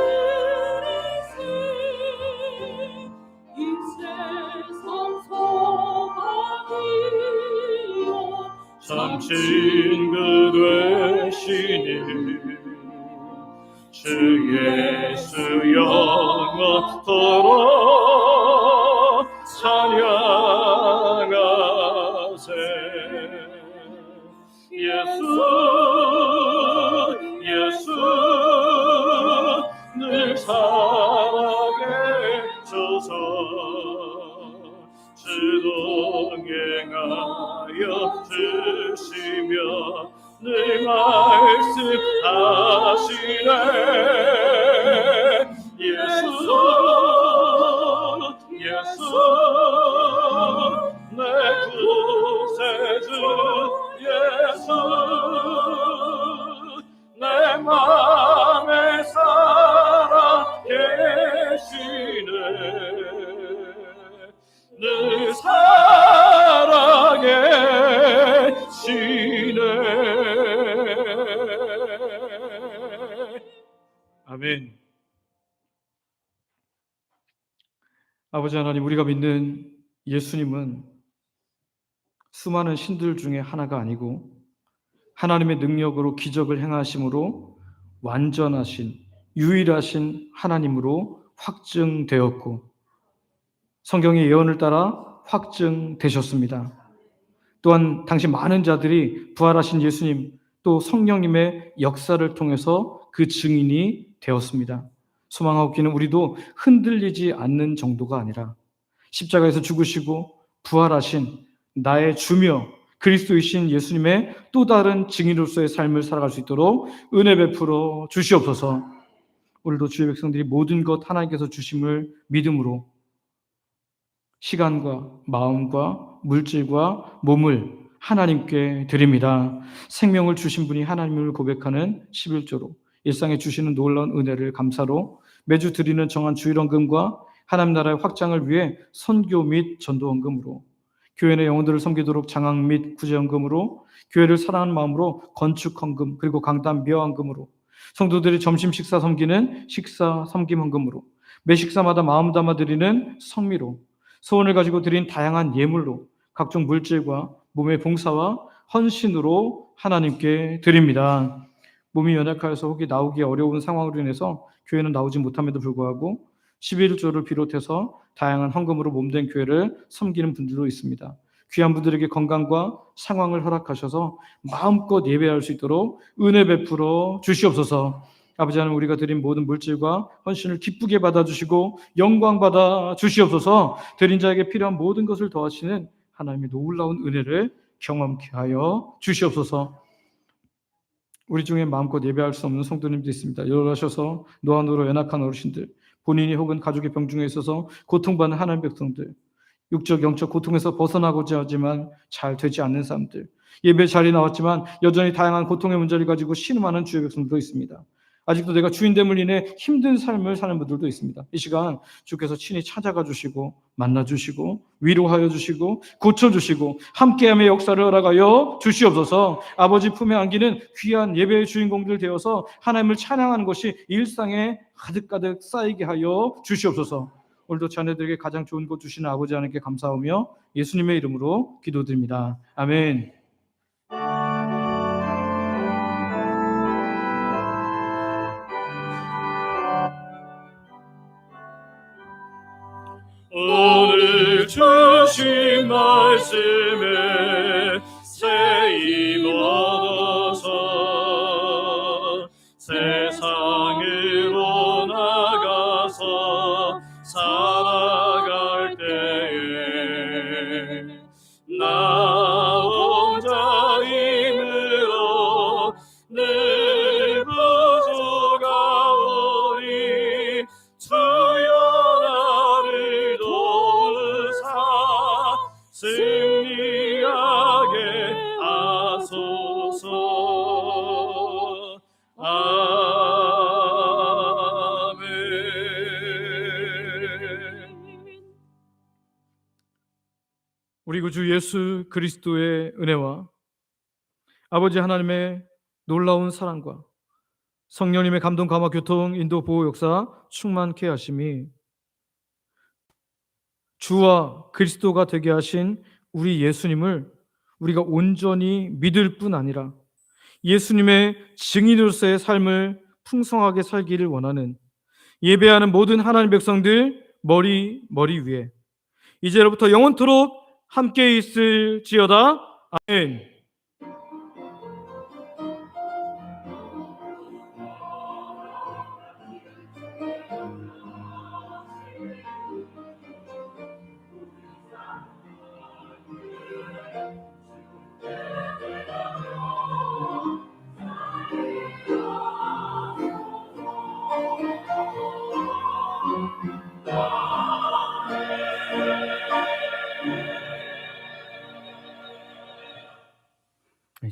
이 세상 소망이요 참 친구 되시니 주 예수 영원토록 찬양하세. 예수 예수 늘 살아계 소서. 주 동행하여 주시며 늘 말씀하시네. 예수 예수 내 구세주 예수 내 맘에 살아 계시네. 늘 살아 계시네. 아멘. 아버지 하나님, 우리가 믿는 예수님은 수많은 신들 중에 하나가 아니고 하나님의 능력으로 기적을 행하심으로 완전하신 유일하신 하나님으로 확증되었고 성경의 예언을 따라 확증되셨습니다. 또한 당시 많은 자들이 부활하신 예수님 또 성령님의 역사를 통해서 그 증인이 되었습니다. 소망하옵기는 우리도 흔들리지 않는 정도가 아니라 십자가에서 죽으시고 부활하신 나의 주며 그리스도이신 예수님의 또 다른 증인으로서의 삶을 살아갈 수 있도록 은혜 베풀어 주시옵소서. 오늘도 주의 백성들이 모든 것 하나님께서 주심을 믿음으로 시간과 마음과 물질과 몸을 하나님께 드립니다. 생명을 주신 분이 하나님을 고백하는 11조로 일상에 주시는 놀라운 은혜를 감사로 매주 드리는 정한 주일헌금과 하나님 나라의 확장을 위해 선교 및 전도헌금으로 교회 내 영혼들을 섬기도록 장학 및 구제헌금으로 교회를 사랑하는 마음으로 건축헌금 그리고 강단 미화헌금으로 성도들이 점심 식사 섬기는 식사 섬김헌금으로 매 식사마다 마음 담아 드리는 성미로 소원을 가지고 드린 다양한 예물로 각종 물질과 몸의 봉사와 헌신으로 하나님께 드립니다. 몸이 연약하여서 혹이 나오기 어려운 상황으로 인해서 교회는 나오지 못함에도 불구하고 11조를 비롯해서 다양한 헌금으로 몸된 교회를 섬기는 분들도 있습니다. 귀한 분들에게 건강과 상황을 허락하셔서 마음껏 예배할 수 있도록 은혜 베풀어 주시옵소서. 아버지 하나님, 우리가 드린 모든 물질과 헌신을 기쁘게 받아주시고 영광 받아 주시옵소서. 드린 자에게 필요한 모든 것을 더하시는 하나님의 놀라운 은혜를 경험케 하여 주시옵소서. 우리 중에 마음껏 예배할 수 없는 성도님도 있습니다. 열하셔서 노안으로 연약한 어르신들, 본인이 혹은 가족의 병중에 있어서 고통받는 하나님의 백성들, 육적 영적 고통에서 벗어나고자 하지만 잘 되지 않는 사람들, 예배 자리에 나왔지만 여전히 다양한 고통의 문제를 가지고 신음하는 주의 백성들도 있습니다. 아직도 내가 주인됨을 인해 힘든 삶을 사는 분들도 있습니다. 이 시간 주께서 친히 찾아가 주시고 만나 주시고 위로하여 주시고 고쳐주시고 함께함의 역사를 허락하여 주시옵소서. 아버지 품에 안기는 귀한 예배의 주인공들 되어서 하나님을 찬양하는 것이 일상에 가득가득 쌓이게 하여 주시옵소서. 오늘도 자녀들에게 가장 좋은 것 주시는 아버지 하나님께 감사하며 예수님의 이름으로 기도드립니다. 아멘. 오늘 주신 말씀에 새 힘 얻어서 그리고 주 예수 그리스도의 은혜와 아버지 하나님의 놀라운 사랑과 성령님의 감동, 감화, 교통, 인도, 보호, 역사 충만케 하심이 주와 그리스도가 되게 하신 우리 예수님을 우리가 온전히 믿을 뿐 아니라 예수님의 증인으로서의 삶을 풍성하게 살기를 원하는 예배하는 모든 하나님 백성들 머리 위에 이제로부터 영원토록 함께 있을지어다. 아멘.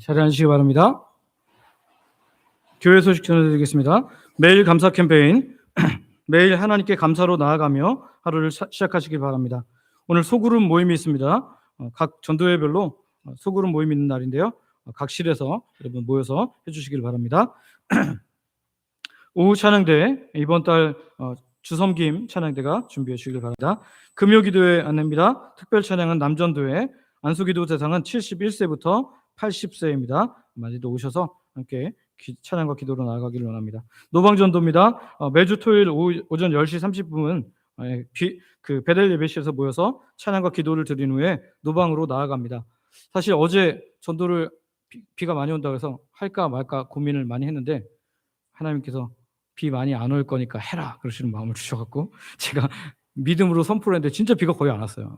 자리 앉으시기 바랍니다. 교회 소식 전해드리겠습니다. 매일 감사 캠페인 매일 하나님께 감사로 나아가며 하루를 시작하시기 바랍니다. 오늘 소그룹 모임이 있습니다. 각 전도회별로 소그룹 모임이 있는 날인데요. 각 실에서 여러분 모여서 해주시길 바랍니다. 오후 찬양대 이번 달 주섬김 찬양대가 준비해 주시길 바랍니다. 금요기도회 안내입니다. 특별 찬양은 남전도회, 안수기도 대상은 71세부터 80세입니다. 많이들 오셔서 함께 찬양과 기도로 나아가기를 원합니다. 노방전도입니다. 매주 토요일 오전 10시 30분 베델 예배실에서 모여서 찬양과 기도를 드린 후에 노방으로 나아갑니다. 사실 어제 전도를 비가 많이 온다고 해서 할까 말까 고민을 많이 했는데 하나님께서 비 많이 안 올 거니까 해라 그러시는 마음을 주셔갖고 제가 믿음으로 선포를 했는데 진짜 비가 거의 안 왔어요.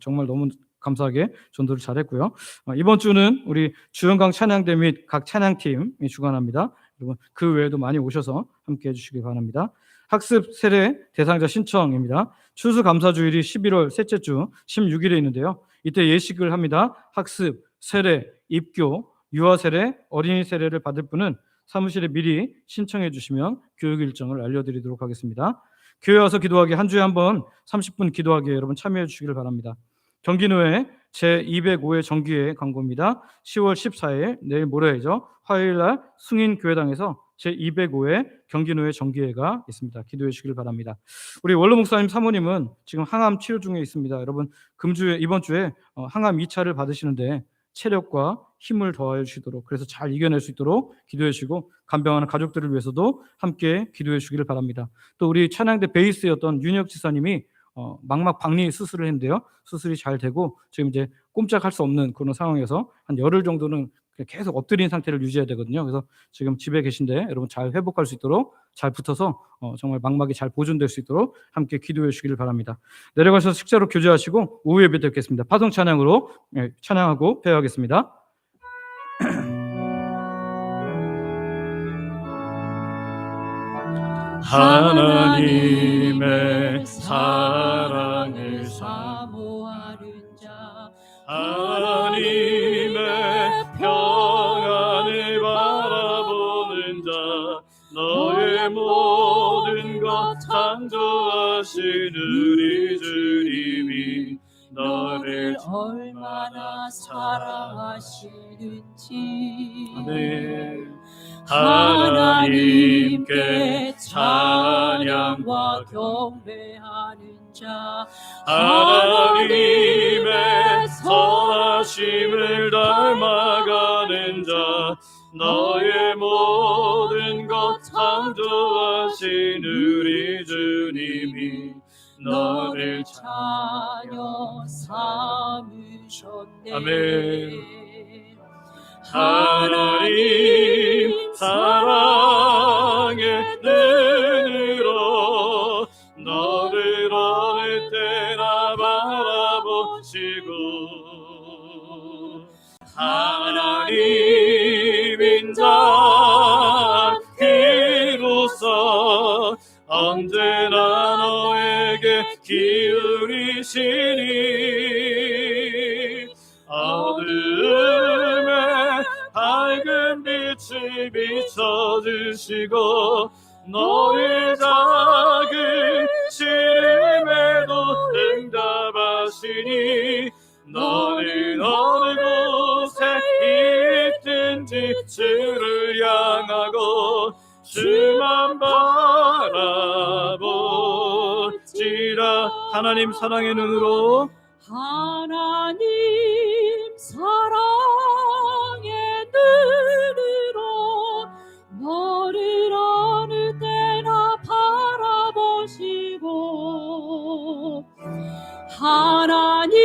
정말 너무 감사하게 전도를 잘했고요. 이번 주는 우리 주영강 찬양대 및 각 찬양팀이 주관합니다. 여러분 그 외에도 많이 오셔서 함께 해주시기 바랍니다. 학습 세례 대상자 신청입니다. 추수감사주일이 11월 셋째 주 16일에 있는데요. 이때 예식을 합니다. 학습, 세례, 입교, 유아 세례, 어린이 세례를 받을 분은 사무실에 미리 신청해 주시면 교육 일정을 알려드리도록 하겠습니다. 교회 와서 기도하기 한 주에 한 번 30분 기도하기에 여러분 참여해 주시길 바랍니다. 경기노회 제205회 정기회 광고입니다. 10월 14일 내일 모레죠. 화요일날 승인교회당에서 제205회 경기노회 정기회가 있습니다. 기도해 주시길 바랍니다. 우리 원로 목사님 사모님은 지금 항암 치료 중에 있습니다. 여러분 이번 주에 항암 2차를 받으시는데 체력과 힘을 더하여 주시도록 그래서 잘 이겨낼 수 있도록 기도해 주시고 간병하는 가족들을 위해서도 함께 기도해 주시기를 바랍니다. 또 우리 찬양대 베이스였던 윤혁 지사님이 망막 박리 수술을 했는데요. 수술이 잘 되고 지금 이제 꼼짝할 수 없는 그런 상황에서 한 열흘 정도는 계속 엎드린 상태를 유지해야 되거든요. 그래서 지금 집에 계신데 여러분 잘 회복할 수 있도록 잘 붙어서 정말 망막이 잘 보존될 수 있도록 함께 기도해 주시기를 바랍니다. 내려가셔서 식사로 교제하시고 오후 예배 드리겠습니다. 파송 찬양으로 찬양하고 배워하겠습니다. 하나님의 사랑을 사모하는 자 하나님의 평안을 바라보는 자 너의 모든 것 창조하신 우리 주님이 너를 얼마나 사랑하시는지 아멘. 하나님께 찬양과 경배하는 자 하나님의 선하심을 닮아가는 자 너의 모든 것 창조하신 우리 주님이 너를 자녀 삼으셨네. 아멘. 하나님 사랑의 눈으로 너를 어느 때나 바라보시고 하나님 인자 귀로서 언제나 너에게 기울이시니 어둠에 밝은 빛을 비춰주시고 너의 작은 시름에도 응답하시니 너는 어느 곳에 있든지 주를 향하고 주만 바라보지라. 하나님 사랑의 눈으로 하나님 사랑의 눈으로 너를 어느 때나 바라보시고 하나님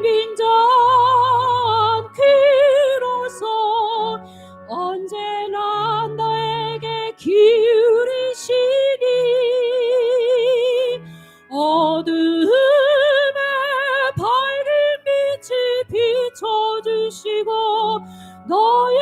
인자 귀로서 언제나 너에게 기울이시니 어둠에 밝은 빛이 비춰주시고 너의